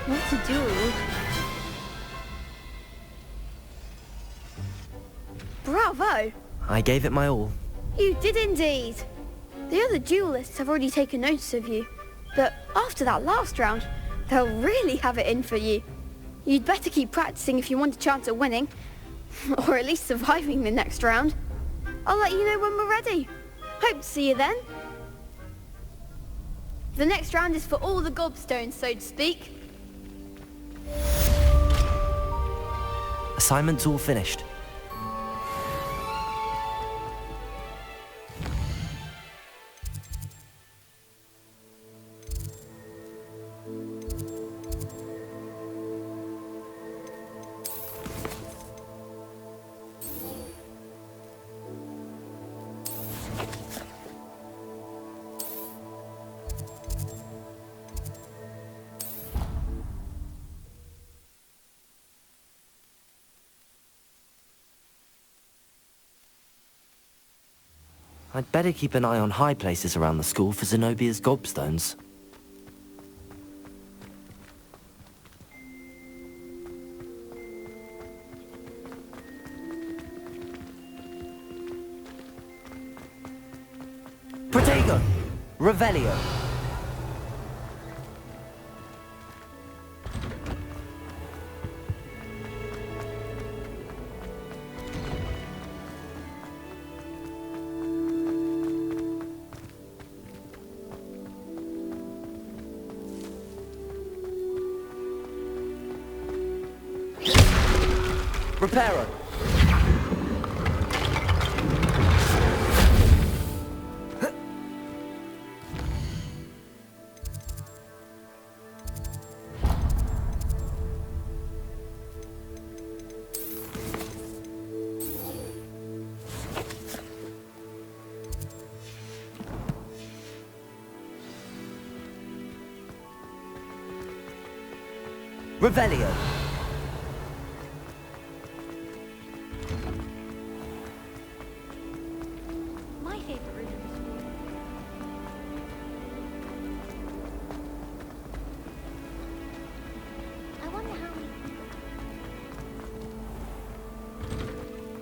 What a duel. Bravo! I gave it my all. You did indeed. The other duelists have already taken notice of you, but after that last round, they'll really have it in for you. You'd better keep practicing if you want a chance at winning, or at least surviving the next round. I'll let you know when we're ready. Hope to see you then. The next round is for all the gobstones, so to speak. Assignment's all finished. I'd better keep an eye on high places around the school for Zenobia's gobstones. Protego! Revelio! Reparo! Revelio! My favorite room in the school. I wonder how many...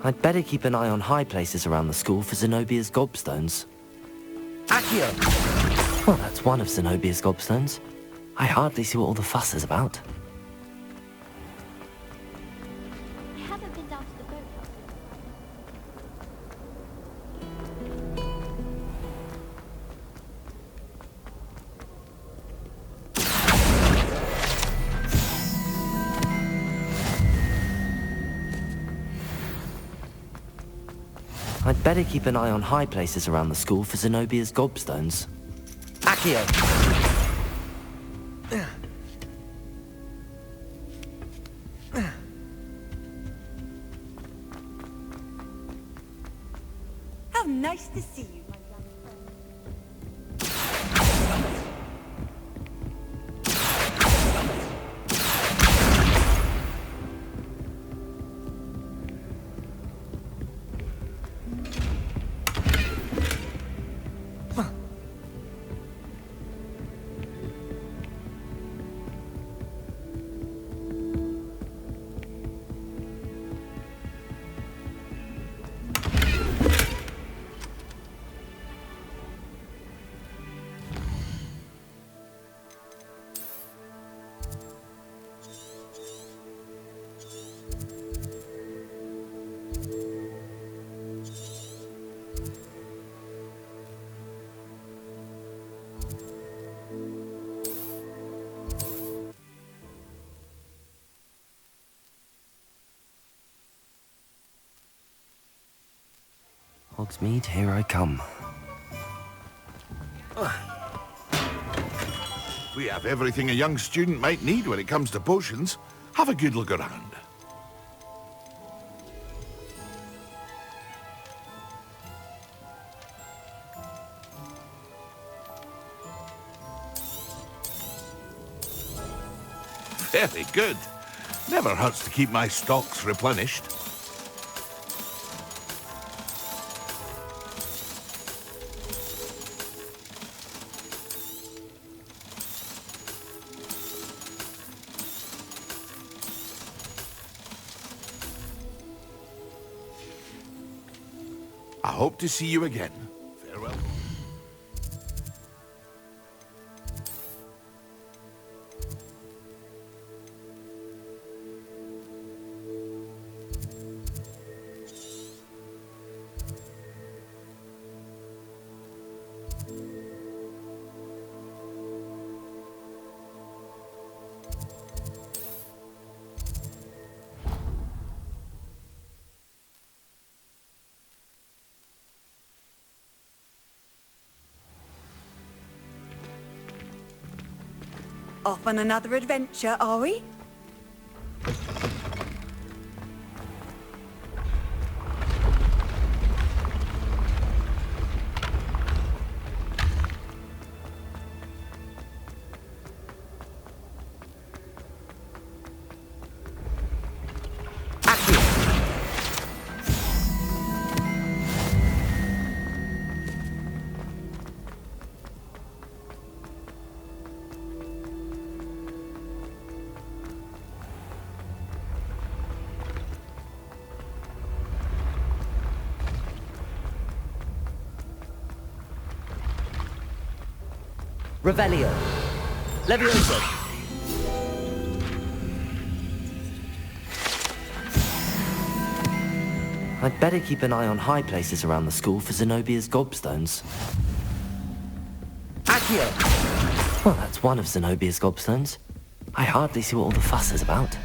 I'd better keep an eye on high places around the school for Zenobia's gobstones. Accio! Well, that's one of Zenobia's gobstones. I hardly see what all the fuss is about. I haven't been down to the boathouse. I'd better keep an eye on high places around the school for Zenobia's gobstones. Accio! How nice to see you, my young friend. Hogsmeade, here I come. We have everything a young student might need when it comes to potions. Have a good look around. Very good. Never hurts to keep my stocks replenished. I hope to see you again. Farewell. Off on another adventure, are we? Revelio. Levioso. I'd better keep an eye on high places around the school for Zenobia's gobstones. Accio! Well, that's one of Zenobia's gobstones. I hardly see what all the fuss is about.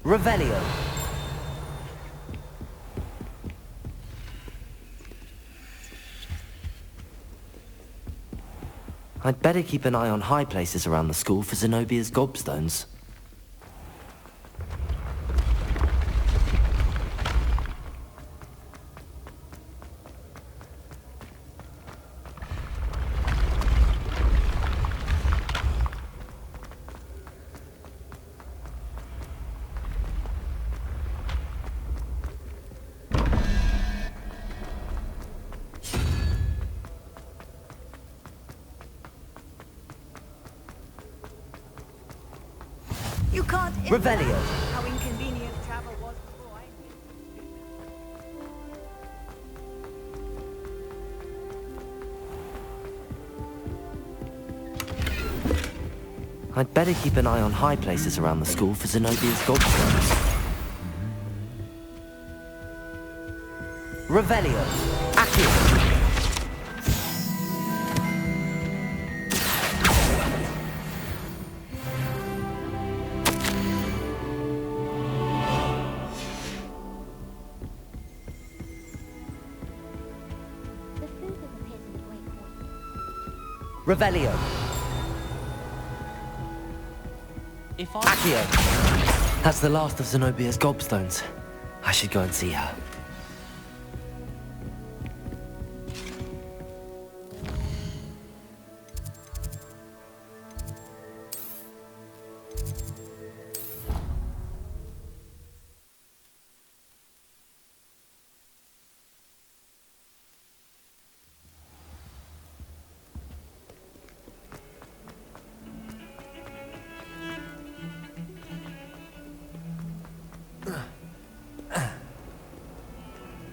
Revelio. I'd better keep an eye on high places around the school for Zenobia's gobstones. You can't Revelio. imagine how inconvenient travel was before I'd better keep an eye on high places around the school for Zenobia's gobstones. Revelio. Accio. Revelio. Accio. That's the last of Zenobia's gobstones. I should go and see her.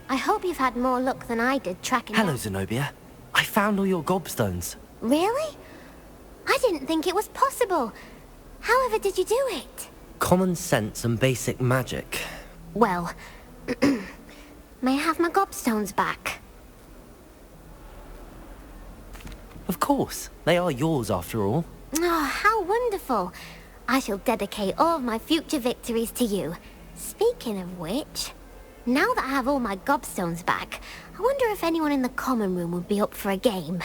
I hope you've had more luck than I did tracking Hello, down- Zenobia. I found all your gobstones. Really? I didn't think it was possible. However did you do it? Common sense and basic magic. Well, may I have my gobstones back? Of course. They are yours after all. Oh, how wonderful. I shall dedicate all of my future victories to you. Speaking of which, now that I have all my gobstones back, I wonder if anyone in the common room would be up for a game.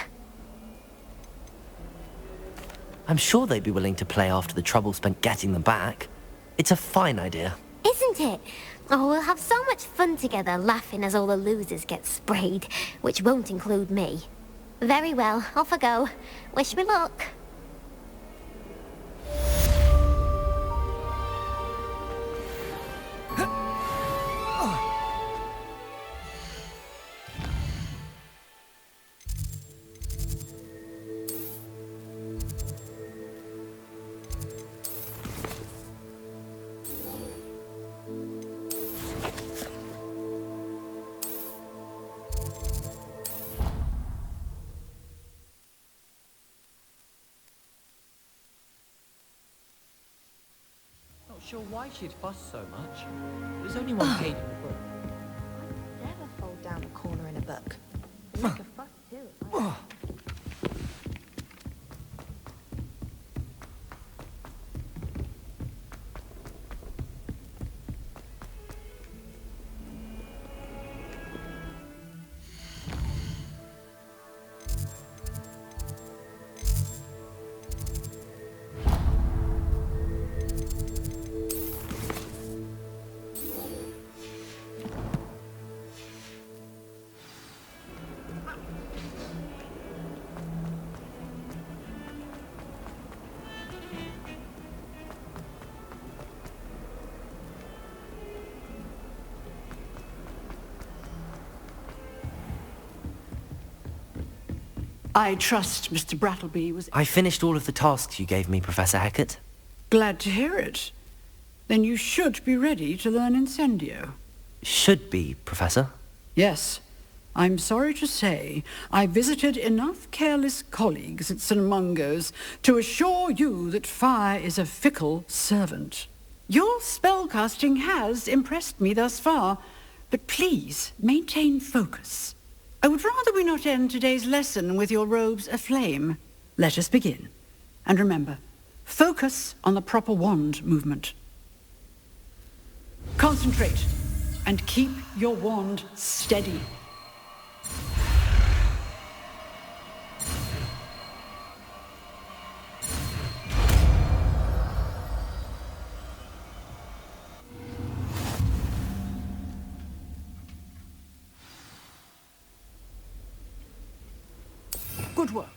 I'm sure they'd be willing to play after the trouble spent getting them back. It's a fine idea. Isn't it? Oh, we'll have so much fun together laughing as all the losers get sprayed, which won't include me. Very well, off I go. Wish me luck. Not sure why she'd fuss so much. There's only one page in the book. Never fold down a corner in a book. Make a fuss too. I trust Mr. Brattleby was... I finished all of the tasks you gave me, Professor Hecat. Glad to hear it. Then you should be ready to learn Incendio. Should be, Professor? Yes. I'm sorry to say, I visited enough careless colleagues at St. Mungo's to assure you that fire is a fickle servant. Your spellcasting has impressed me thus far, but please maintain focus. I would rather we not end today's lesson with your robes aflame. Let us begin. And remember, focus on the proper wand movement. Concentrate, and keep your wand steady. Good work.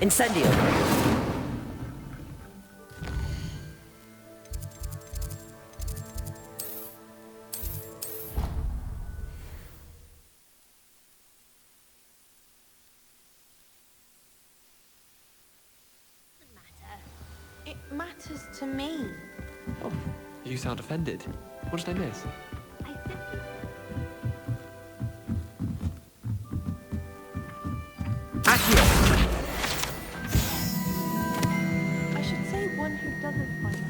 Incendio! It matters to me. Oh, you sound offended. What did I miss? I should say one who doesn't find it.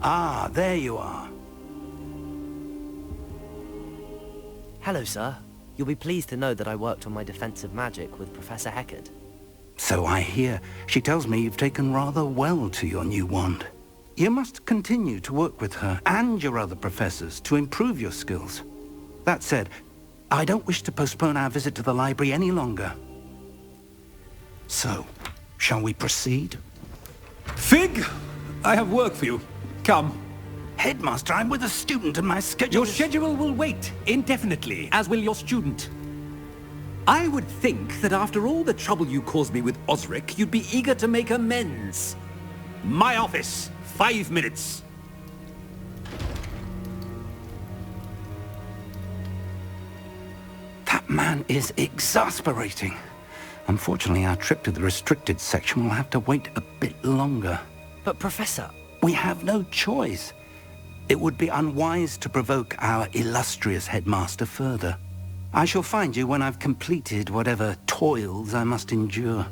Ah, there you are. Hello, sir. You'll be pleased to know that I worked on my defensive magic with Professor Hecat. So I hear. She tells me you've taken rather well to your new wand. You must continue to work with her and your other professors to improve your skills. That said, I don't wish to postpone our visit to the library any longer. So, shall we proceed? Fig! I have work for you. Come. Headmaster, I'm with a student and my schedule Your schedule will wait indefinitely, as will your student. I would think that after all the trouble you caused me with Osric, you'd be eager to make amends. My office, 5 minutes. That man is exasperating. Unfortunately, our trip to the restricted section will have to wait a bit longer. But Professor... We have no choice. It would be unwise to provoke our illustrious headmaster further. I shall find you when I've completed whatever toils I must endure.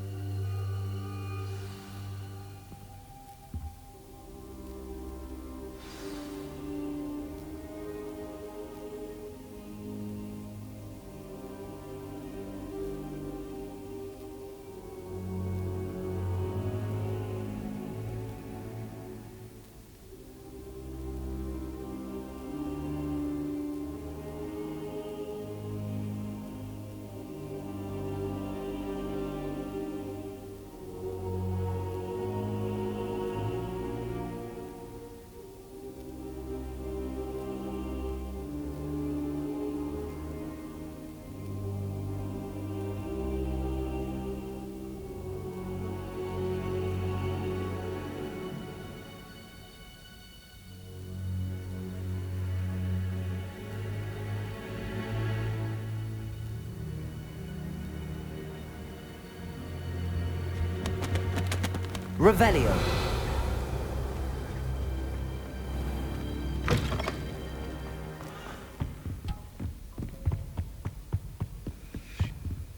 Revelio.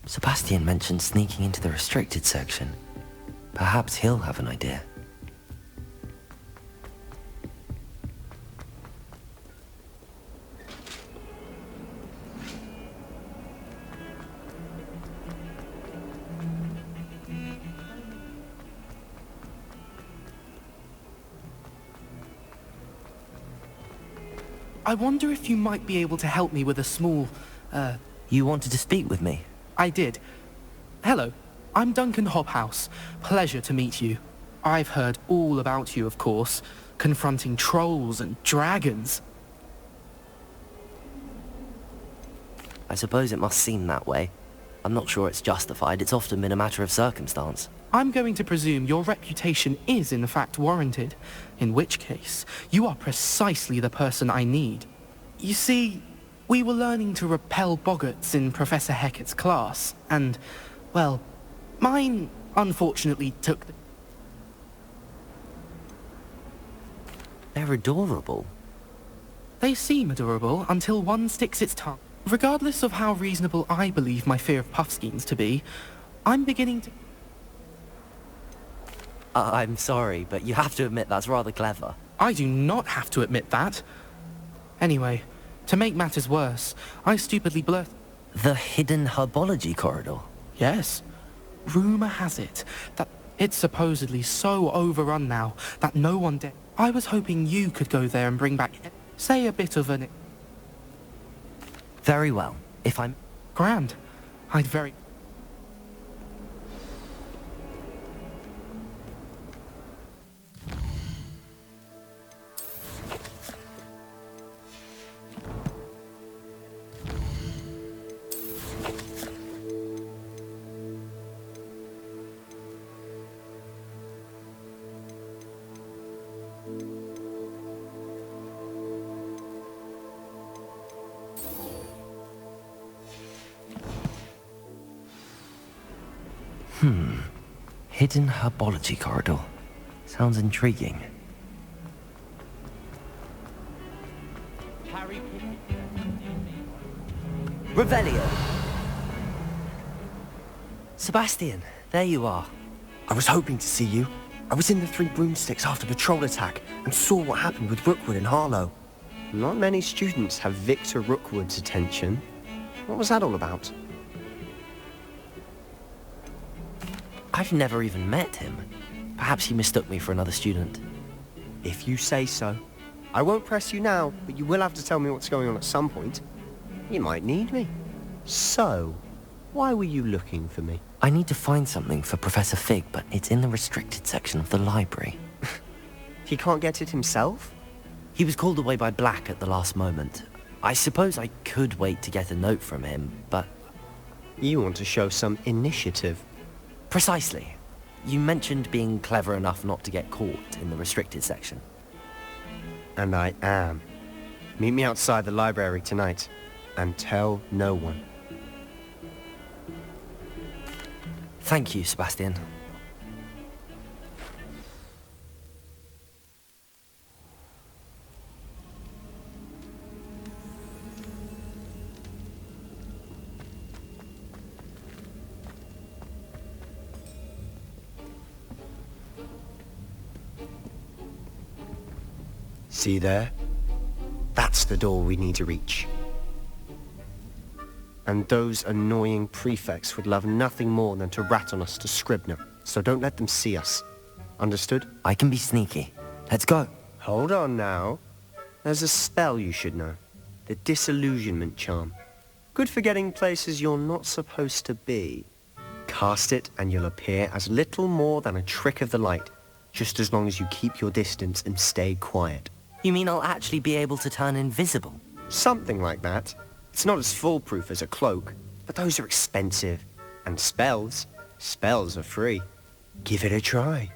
Sebastian mentioned sneaking into the restricted section. Perhaps he'll have an idea. I wonder if you might be able to help me with a small, You wanted to speak with me? I did. Hello, I'm Duncan Hobhouse. Pleasure to meet you. I've heard all about you, of course, confronting trolls and dragons. I suppose it must seem that way. I'm not sure it's justified. It's often been a matter of circumstance. I'm going to presume your reputation is in fact warranted, in which case you are precisely the person I need. You see, we were learning to repel boggarts in Professor Hecat's class, and, well, mine unfortunately took the... They're adorable. They seem adorable until one sticks its tongue. Regardless of how reasonable I believe my fear of puffskeins to be, I'm beginning to... I'm sorry, but you have to admit that's rather clever. I do not have to admit that. Anyway, to make matters worse, I stupidly blurted... The hidden herbology corridor? Yes. Rumour has it that it's supposedly so overrun now that no one dare... I was hoping you could go there and bring back, say, a bit of an... Very well. If I'm... Grand. I'd very... Hidden herbology corridor. Sounds intriguing. Revelio! Sebastian, there you are. I was hoping to see you. I was in the Three Broomsticks after the troll attack and saw what happened with Rookwood and Harlow. Not many students have Victor Rookwood's attention. What was that all about? I've never even met him. Perhaps he mistook me for another student. If you say so. I won't press you now, but you will have to tell me what's going on at some point. You might need me. So, why were you looking for me? I need to find something for Professor Fig, but it's in the restricted section of the library. He can't get it himself? He was called away by Black at the last moment. I suppose I could wait to get a note from him, but... You want to show some initiative. Precisely. You mentioned being clever enough not to get caught in the restricted section. And I am. Meet me outside the library tonight, and tell no one. Thank you, Sebastian. See there? That's the door we need to reach. And those annoying prefects would love nothing more than to rat on us to Scribner, so don't let them see us. Understood? I can be sneaky. Let's go. Hold on now. There's a spell you should know. The Disillusionment Charm. Good for getting places you're not supposed to be. Cast it and you'll appear as little more than a trick of the light, just as long as you keep your distance and stay quiet. You mean I'll actually be able to turn invisible? Something like that. It's not as foolproof as a cloak, but those are expensive. And spells are free. Give it a try.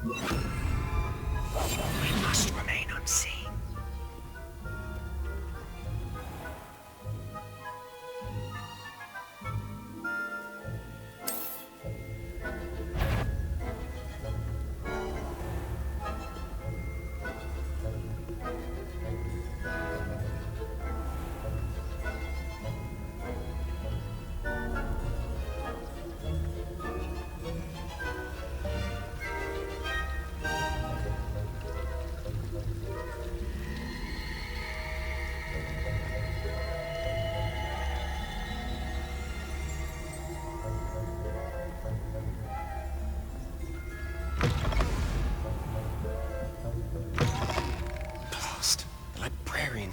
We must remain unseen.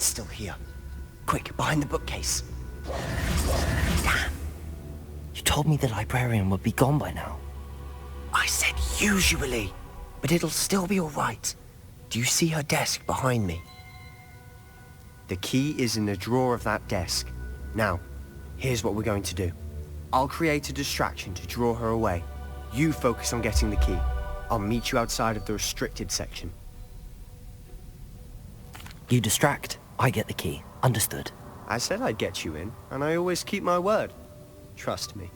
Still here. Quick, behind the bookcase. Damn. You told me the librarian would be gone by now. I said usually, but it'll still be all right. Do you see her desk behind me? The key is in the drawer of that desk. Now, here's what we're going to do. I'll create a distraction to draw her away. You focus on getting the key. I'll meet you outside of the restricted section. You distract. I get the key. Understood. I said I'd get you in, and I always keep my word. Trust me.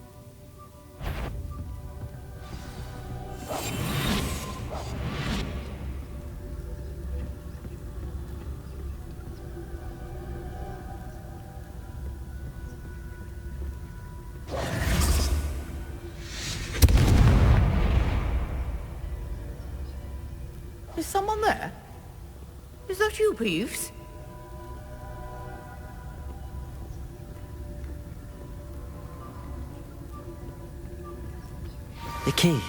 Is someone there? Is that you, Peeves? The key.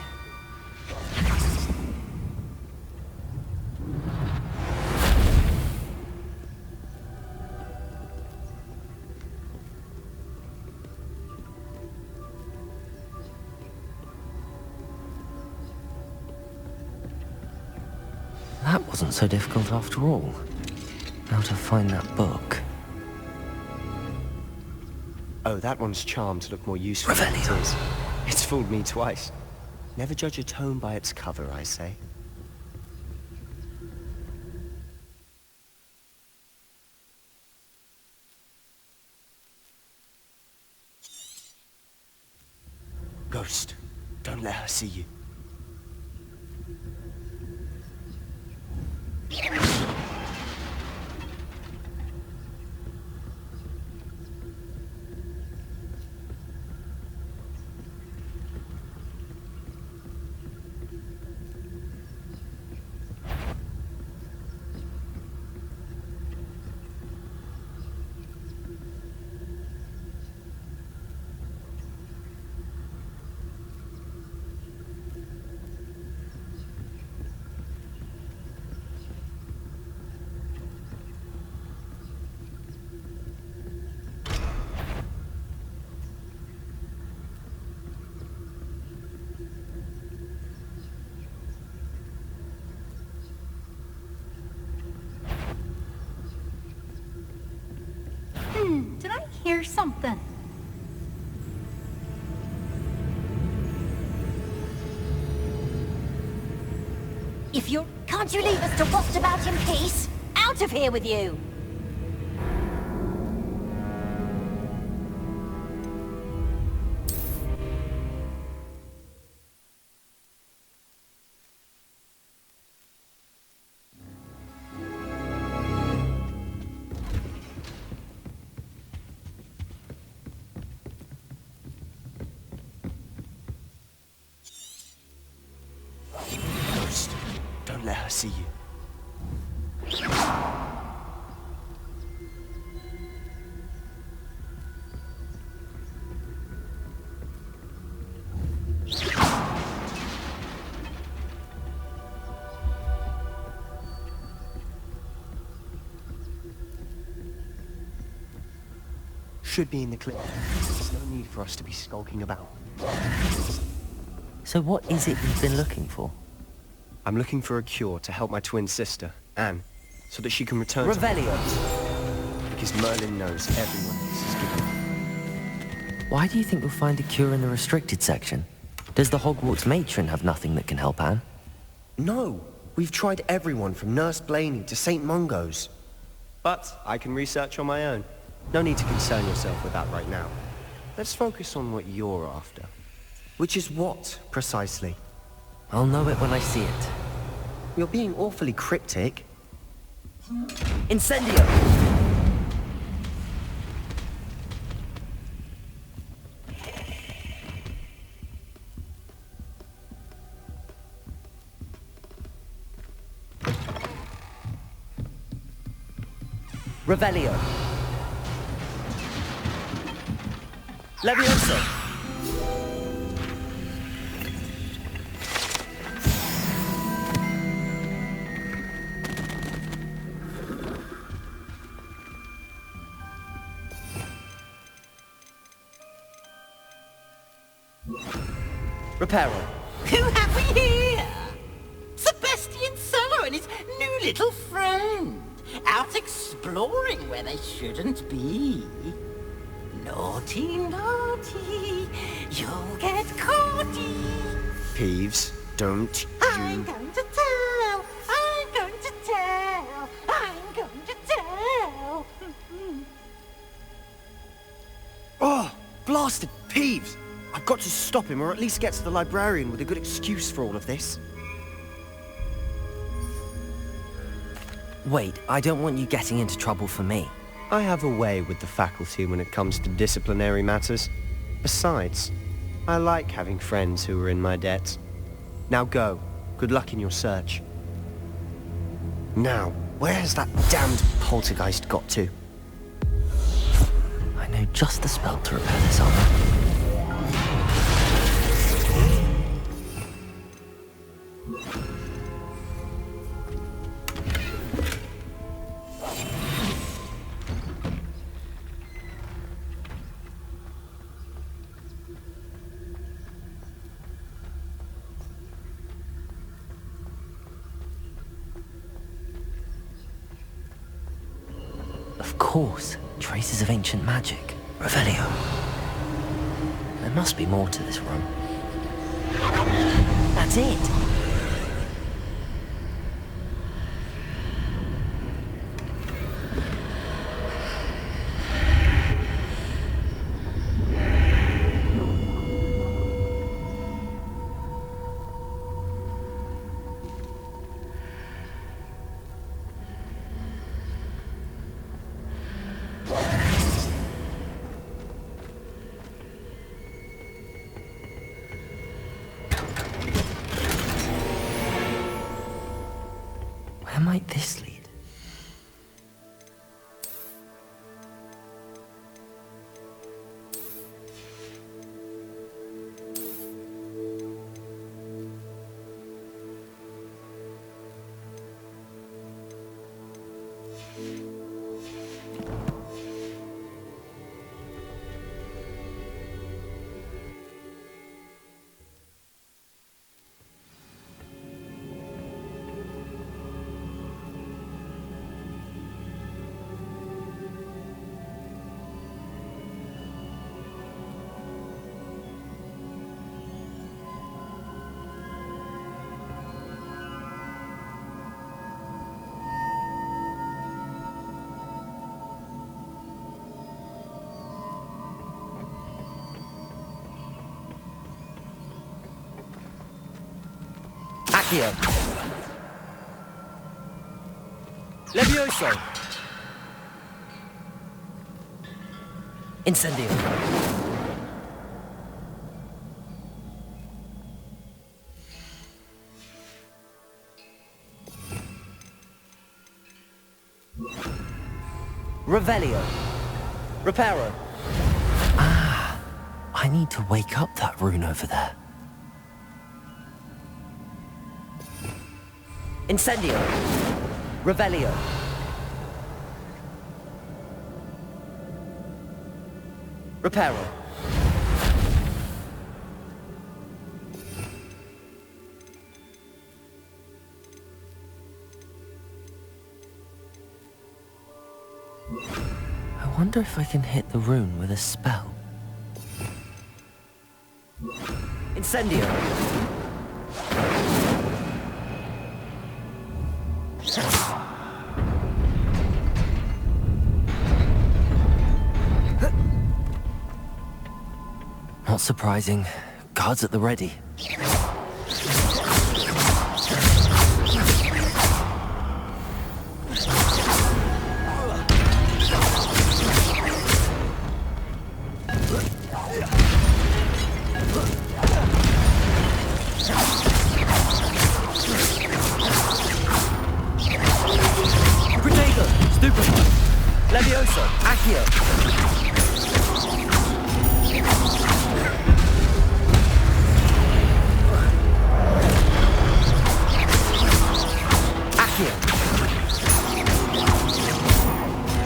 That wasn't so difficult after all. How to find that book. Oh, that one's charmed to look more useful than it is. It's fooled me twice. Never judge a tome by its cover, I say. Ghost, don't let her see you. hear something? If you're... Can't you leave us to waft about in peace? Out of here with you! Don't let her see you. Should be in the clip. There's no need for us to be skulking about. So what is it you've been looking for? I'm looking for a cure to help my twin sister, Anne, so that she can return to Revelio. Because Merlin knows everyone else is giving. Why do you think you'll find a cure in the restricted section? Does the Hogwarts matron have nothing that can help Anne? No! We've tried everyone from Nurse Blaney to St. Mungo's. But I can research on my own. No need to concern yourself with that right now. Let's focus on what you're after. Which is what, precisely? I'll know it when I see it. You're being awfully cryptic. Incendio! Revelio. Levioso. Reparo. Who have we here? Sebastian Summer and his new little friend. Out exploring where they shouldn't be. Naughty, naughty. You'll get caughty. Peeves, don't I'm going to tell. I'm going to tell. I'm going to tell. Oh, blasted Peeves! I've got to stop him, or at least get to the librarian with a good excuse for all of this. Wait, I don't want you getting into trouble for me. I have a way with the faculty when it comes to disciplinary matters. Besides, I like having friends who are in my debt. Now go. Good luck in your search. Now, where has that damned poltergeist got to? I know just the spell to repair this armor. Of course, traces of ancient magic. Revelio. There must be more to this room. That's it! Where might this lead? Accio. Levioso. Incendio. Revelio. Reparo. Ah, I need to wake up that rune over there. Incendio. Revelio. Reparo. I wonder if I can hit the rune with a spell. Incendio. Not surprising. Guards at the ready. Protego! Stupefy! Levioso! Accio!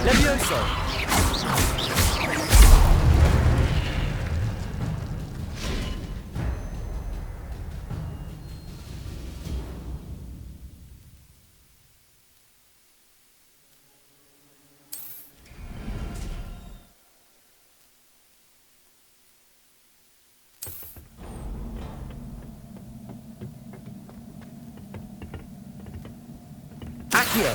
Levioso! Accio!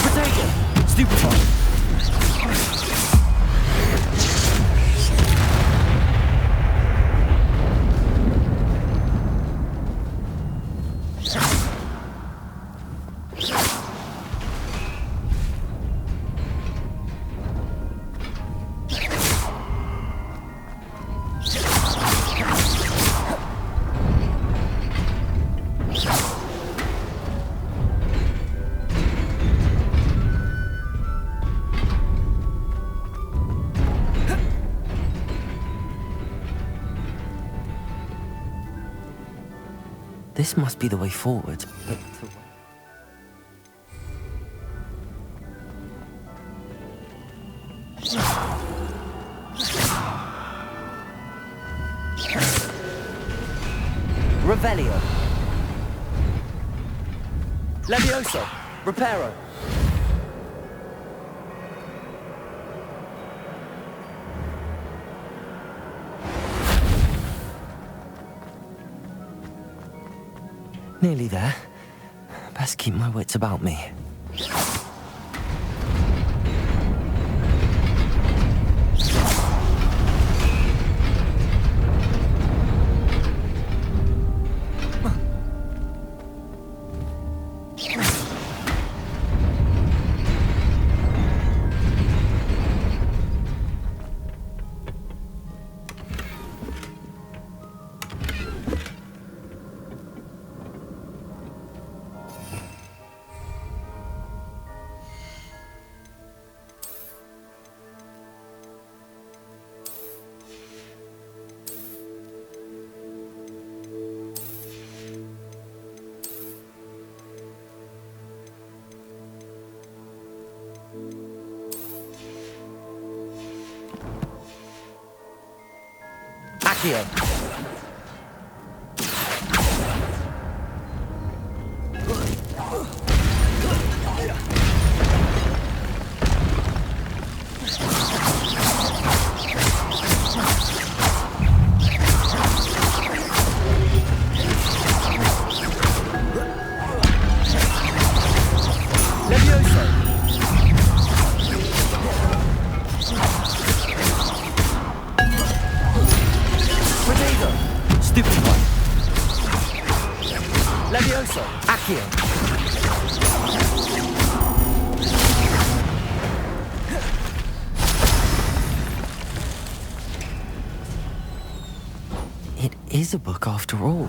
Protego! Stupefy! This must be the way forward, but Revelio. Levioso. Reparo. Nearly there. Best keep my wits about me. Accio. Levioso. Levioso! Accio! It is a book after all.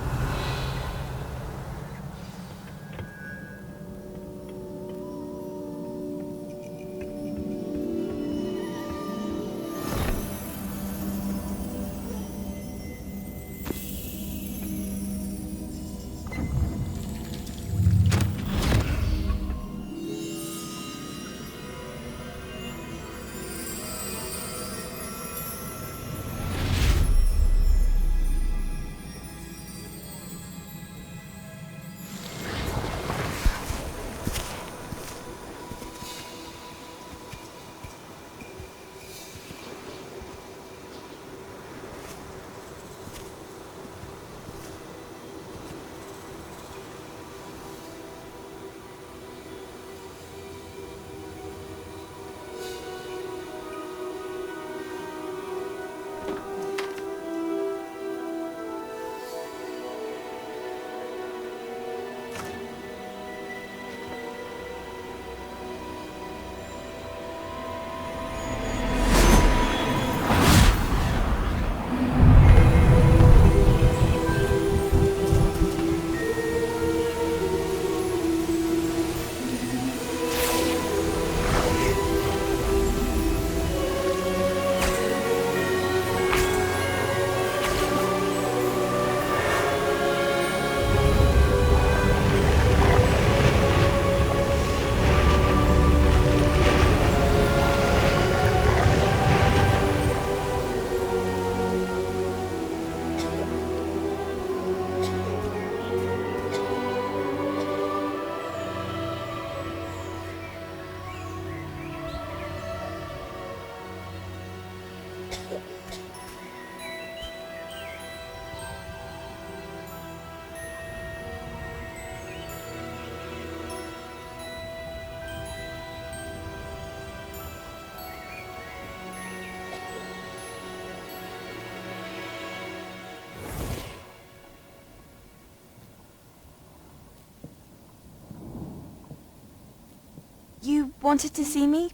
You wanted to see me?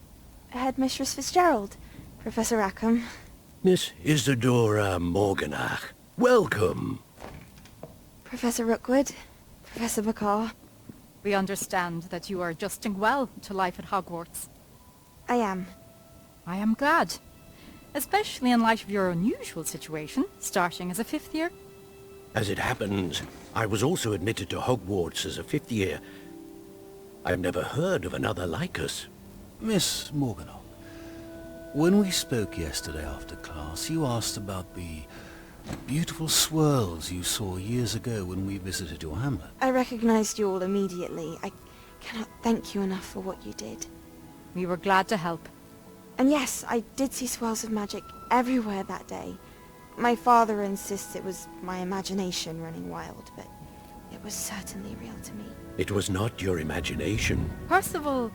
Headmistress Fitzgerald, Professor Rackham. Miss Isadora Morganach, welcome. Professor Rookwood, Professor Bakar. We understand that you are adjusting well to life at Hogwarts. I am. I am glad. Especially in light of your unusual situation, starting as a 5th year. As it happens, I was also admitted to Hogwarts as a 5th year. I've never heard of another like us. Miss Morganock, when we spoke yesterday after class, you asked about the beautiful swirls you saw years ago when we visited your hamlet. I recognized you all immediately. I cannot thank you enough for what you did. We were glad to help. And yes, I did see swirls of magic everywhere that day. My father insists it was my imagination running wild, but it was certainly real to me. It was not your imagination. Percival,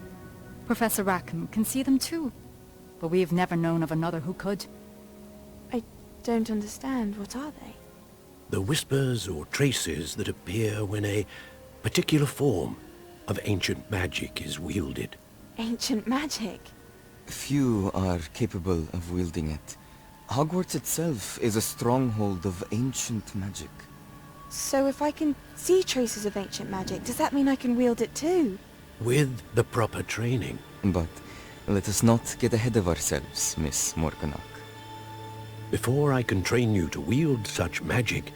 Professor Rackham can see them too. But we have never known of another who could. I don't understand. What are they? The whispers or traces that appear when a particular form of ancient magic is wielded. Ancient magic? Few are capable of wielding it. Hogwarts itself is a stronghold of ancient magic. So if I can see traces of ancient magic, does that mean I can wield it too? With the proper training. But let us not get ahead of ourselves, Miss Morganock. Before I can train you to wield such magic,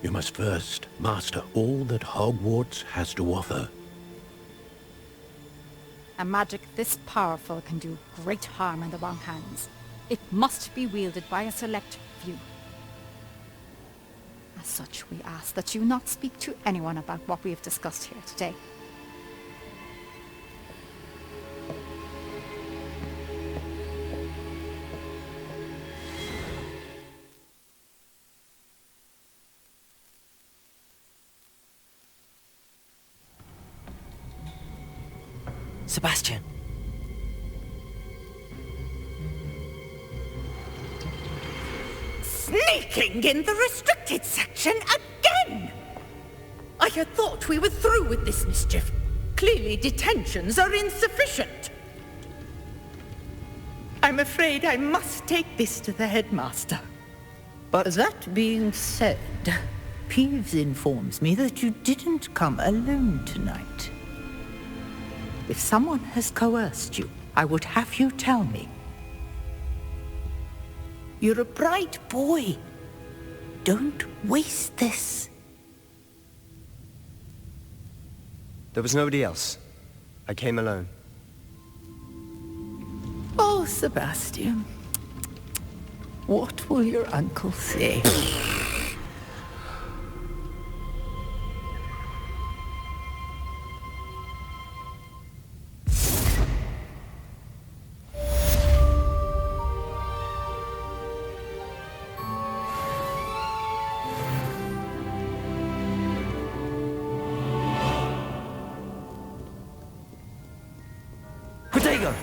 you must first master all that Hogwarts has to offer. A magic this powerful can do great harm in the wrong hands. It must be wielded by a select few. As such, we ask that you not speak to anyone about what we have discussed here today. Sebastian. Sneaking in the restricted section again! I had thought we were through with this mischief. Clearly detentions are insufficient. I'm afraid I must take this to the headmaster. But that being said, Peeves informs me that you didn't come alone tonight. If someone has coerced you, I would have you tell me. You're a bright boy. Don't waste this. There was nobody else. I came alone. Oh, Sebastian. What will your uncle say? Protego!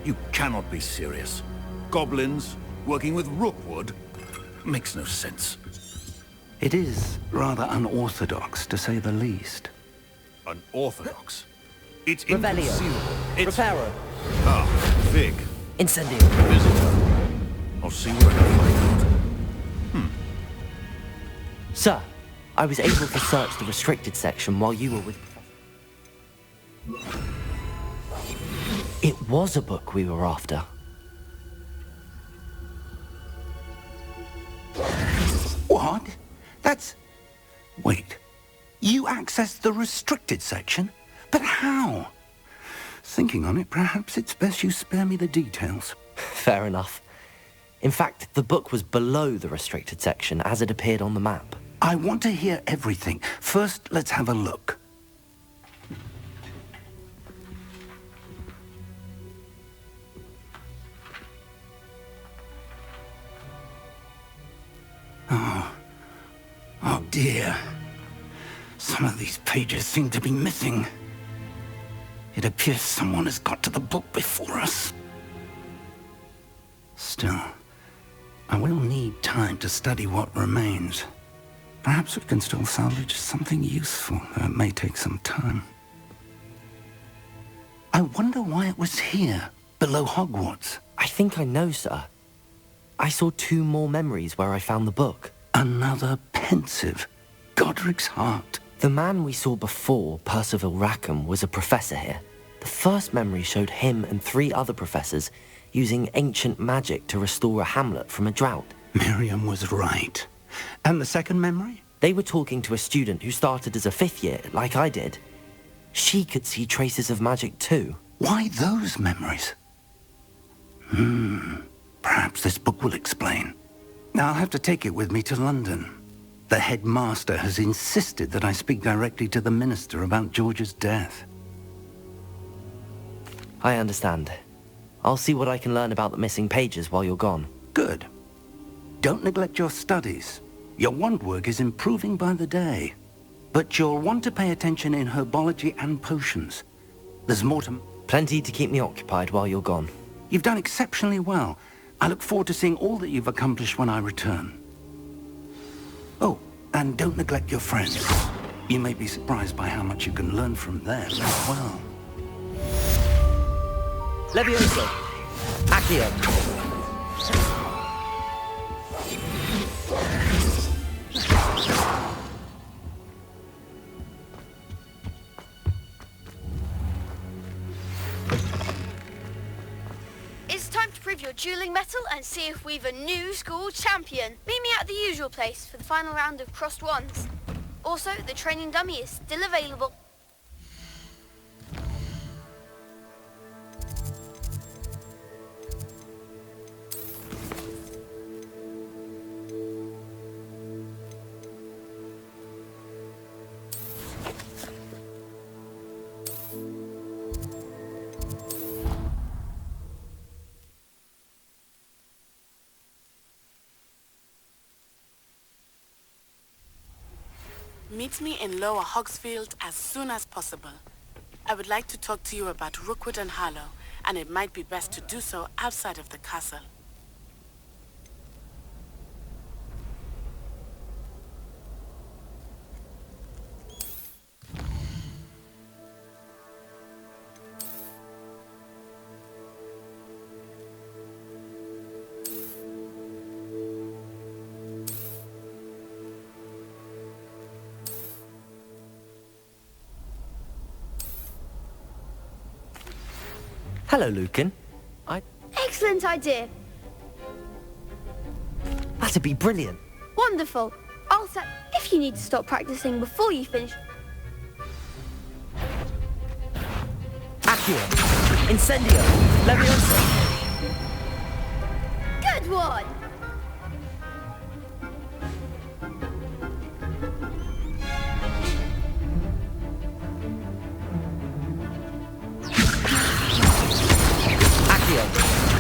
You cannot be serious. Goblins working with Rookwood makes no sense. It is rather unorthodox, to say the least. Unorthodox? It's Revelio. inconceivable. It's... Reparo. Ah, Fig. Incendio. Visitor. I'll see what I can find out. Sir, I was able to search the restricted section while you were with Professor. It was a book we were after. What? That's... Wait. You accessed the restricted section? But how? Thinking on it, perhaps it's best you spare me the details. Fair enough. In fact, the book was below the restricted section as it appeared on the map. I want to hear everything. First, let's have a look. Oh dear. Some of these pages seem to be missing. It appears someone has got to the book before us. Still, I will need time to study what remains. Perhaps we can still salvage something useful, though it may take some time. I wonder why it was here, below Hogwarts. I think I know, sir. I saw 2 more memories where I found the book. Another pensive. Godric's heart. The man we saw before, Percival Rackham, was a professor here. The first memory showed him and 3 other professors using ancient magic to restore a hamlet from a drought. Miriam was right. And the second memory? They were talking to a student who started as a 5th year, like I did. She could see traces of magic too. Why those memories? Perhaps this book will explain. Now I'll have to take it with me to London. The headmaster has insisted that I speak directly to the minister about George's death. I understand. I'll see what I can learn about the missing pages while you're gone. Good. Don't neglect your studies. Your wand work is improving by the day. But you'll want to pay attention in herbology and potions. There's more to... Plenty to keep me occupied while you're gone. You've done exceptionally well. I look forward to seeing all that you've accomplished when I return. Oh, and don't neglect your friends. You may be surprised by how much you can learn from them as well. Levioso! Accio! It's time to prove your dueling mettle and see if we've a new school champion. Meet me at the usual place for the final round of crossed wands. Also, the training dummy is still available. Meet me in Lower Hogsfield as soon as possible. I would like to talk to you about Rookwood and Harlow, and it might be best to do so outside of the castle. Hello, Lucan. Excellent idea. That'd be brilliant. Wonderful. I'll set if you need to stop practicing before you finish. Accio! Incendio! Levioso! Good one!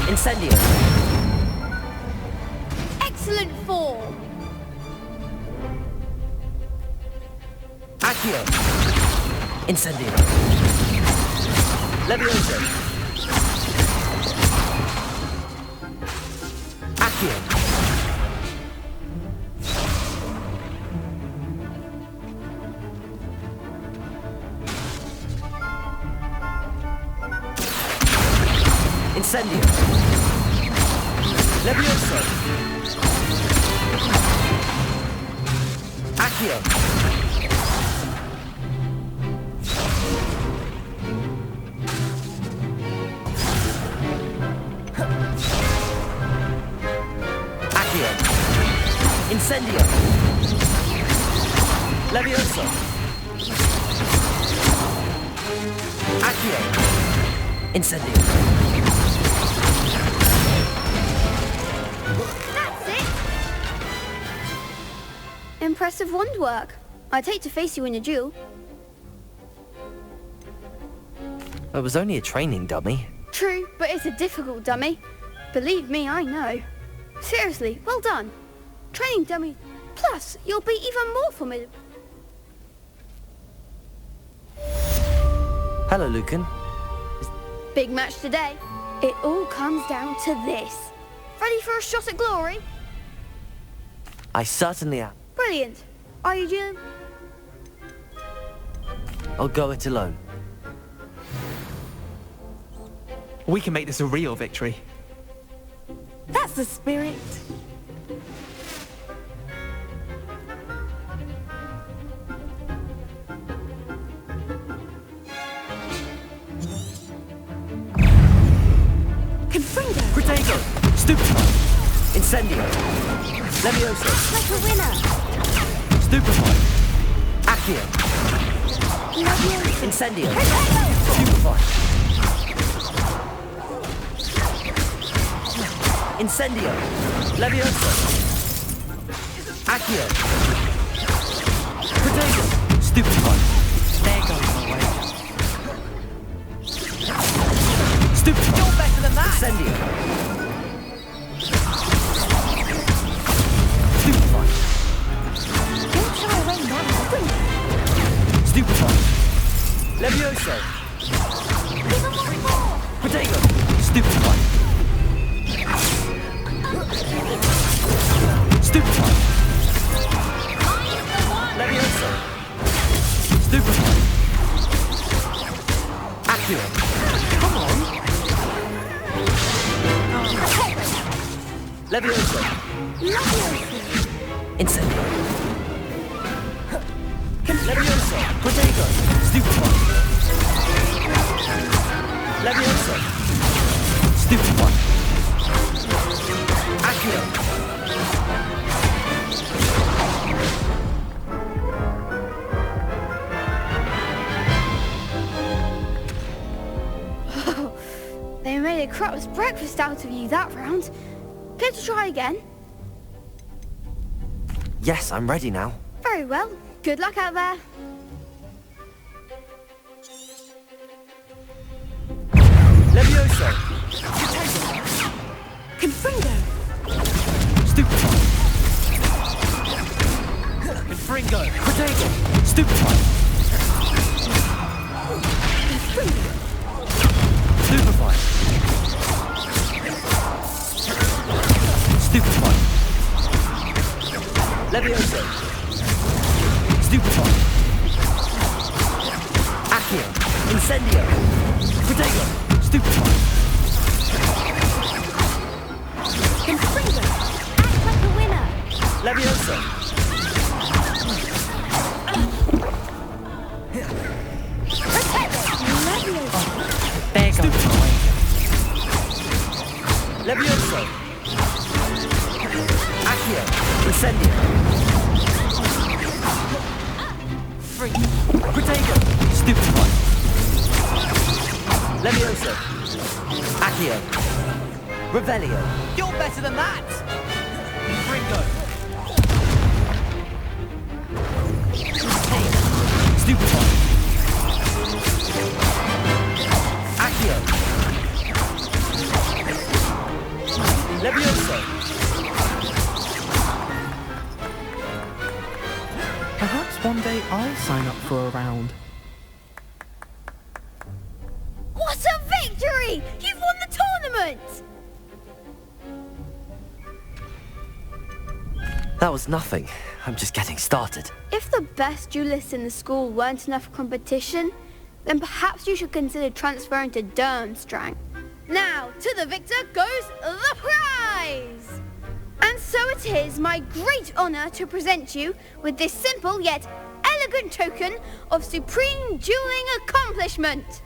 Incendio! Excellent form! Accio! Incendio! Levioso! Accio! Incendio! Levioso! Accio! Accio! Incendio! Levioso! Accio! Incendio! Impressive wand work. I'd hate to face you in a duel. It was only a training dummy. True, but it's a difficult dummy. Believe me, I know. Seriously, well done. Training dummy. Plus, you'll be even more formidable. Hello, Lucan. Big match today. It all comes down to this. Ready for a shot at glory? I certainly am. Brilliant. Are you, Jim? I'll go it alone. We can make this a real victory. That's the spirit. Confringo! Protego! Stupefy! Incendio! Levioso! Like a winner! Stupefy! Accio! Levioso! Incendio! Protego! Stupefy! Incendio! Levioso! Accio! Protego! Stupefy! There goes my way. Stupefy! You're better than that! Incendio! Stupefy! Don't shy away now. Stupefy! Levioso! Give him one more! Protego! Stupefy! Stupefy! Leviosa! Stupefy! Accio! Come on! Leviosa! Incendio! Leviosa! Protego! Stupefy! Leviosa! Stupefy! Accio! They made a crap's breakfast out of you that round. Care to try again? Yes, I'm ready now. Very well. Good luck out there. Levioso! Confringo! Stupefy! Confringo! Protego! Stupefy! Stupefy! Stupefy! Levioso! Stupefy! Accio! Incendio! Protego! Stupefy! Confringo! Act like a winner! Levioso! There goes Levioso! Accio! Incendio! Free! Protego! Stupefy! Levioso! Accio! Revelio! You're better than that! Ringo! Stupefy! Accio! Levioso! Perhaps one day I'll sign up for a round. What a victory! You've won the tournament! That was nothing. I'm just getting started. If the best duelists in the school weren't enough for competition, then perhaps you should consider transferring to Durmstrang. Now, to the victor goes the prize! And so it is my great honor to present you with this simple yet elegant token of supreme dueling accomplishment.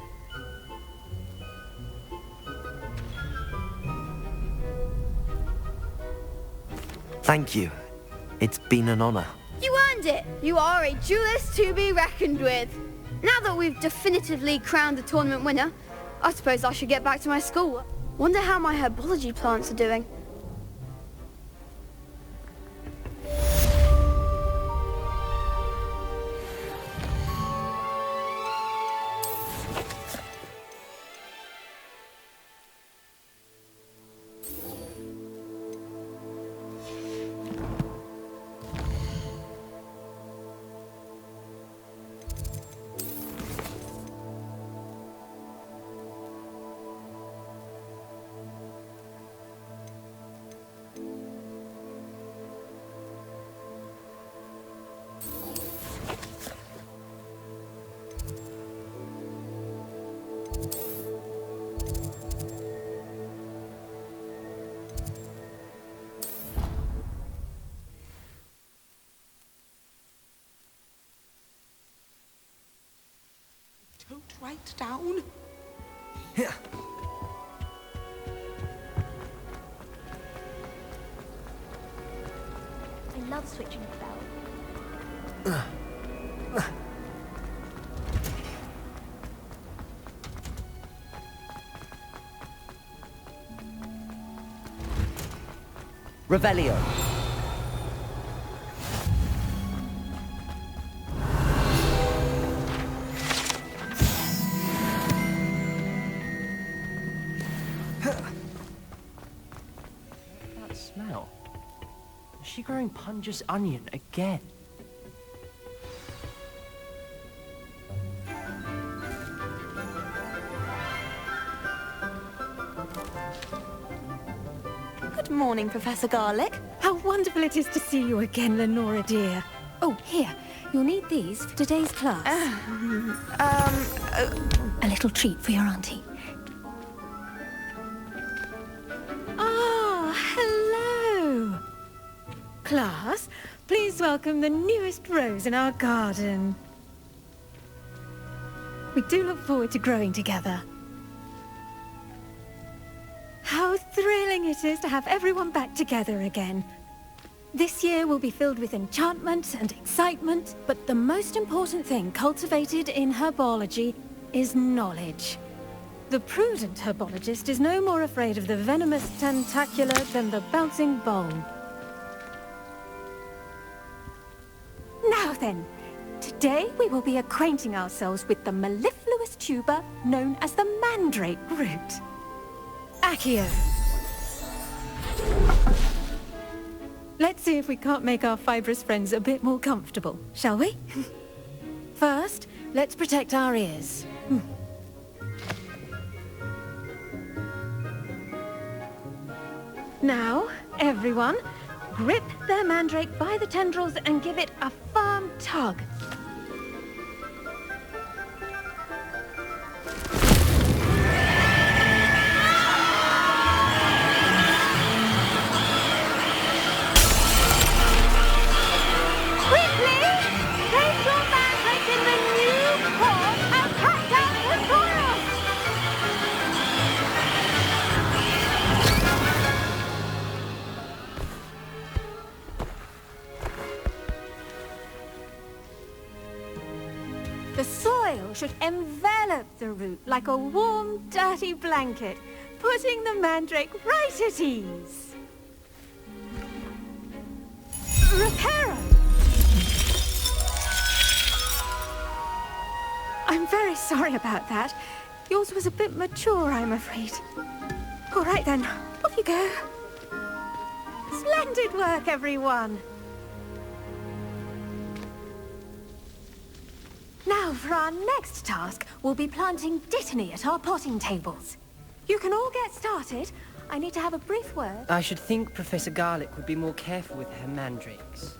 Thank you. It's been an honor. You earned it! You are a duelist to be reckoned with. Now that we've definitively crowned the tournament winner, I suppose I should get back to my school. Wonder how my herbology plants are doing. Don't write down. Yeah. I love switching the bell. Revelio. That smell. Is she growing Punja's onion again? Good morning, Professor Garlick. How wonderful it is to see you again, Lenora dear. Oh, here. You'll need these for today's class. A little treat for your auntie. Ah, hello. Class, please welcome the newest rose in our garden. We do look forward to growing together. How thrilling it is to have everyone back together again. This year will be filled with enchantment and excitement, but the most important thing cultivated in herbology is knowledge. The prudent herbologist is no more afraid of the venomous tentacula than the bouncing bulb. Now then, today we will be acquainting ourselves with the mellifluous tuber known as the mandrake root. Accio. Let's see if we can't make our fibrous friends a bit more comfortable, shall we? First, let's protect our ears. Now, everyone, grip their mandrake by the tendrils and give it a firm tug. The soil should envelop the root like a warm, dirty blanket, putting the mandrake right at ease. Reparo! I'm very sorry about that. Yours was a bit mature, I'm afraid. All right then, off you go. Splendid work, everyone! Now, for our next task, we'll be planting Dittany at our potting tables. You can all get started. I need to have a brief word. I should think Professor Garlick would be more careful with her mandrakes.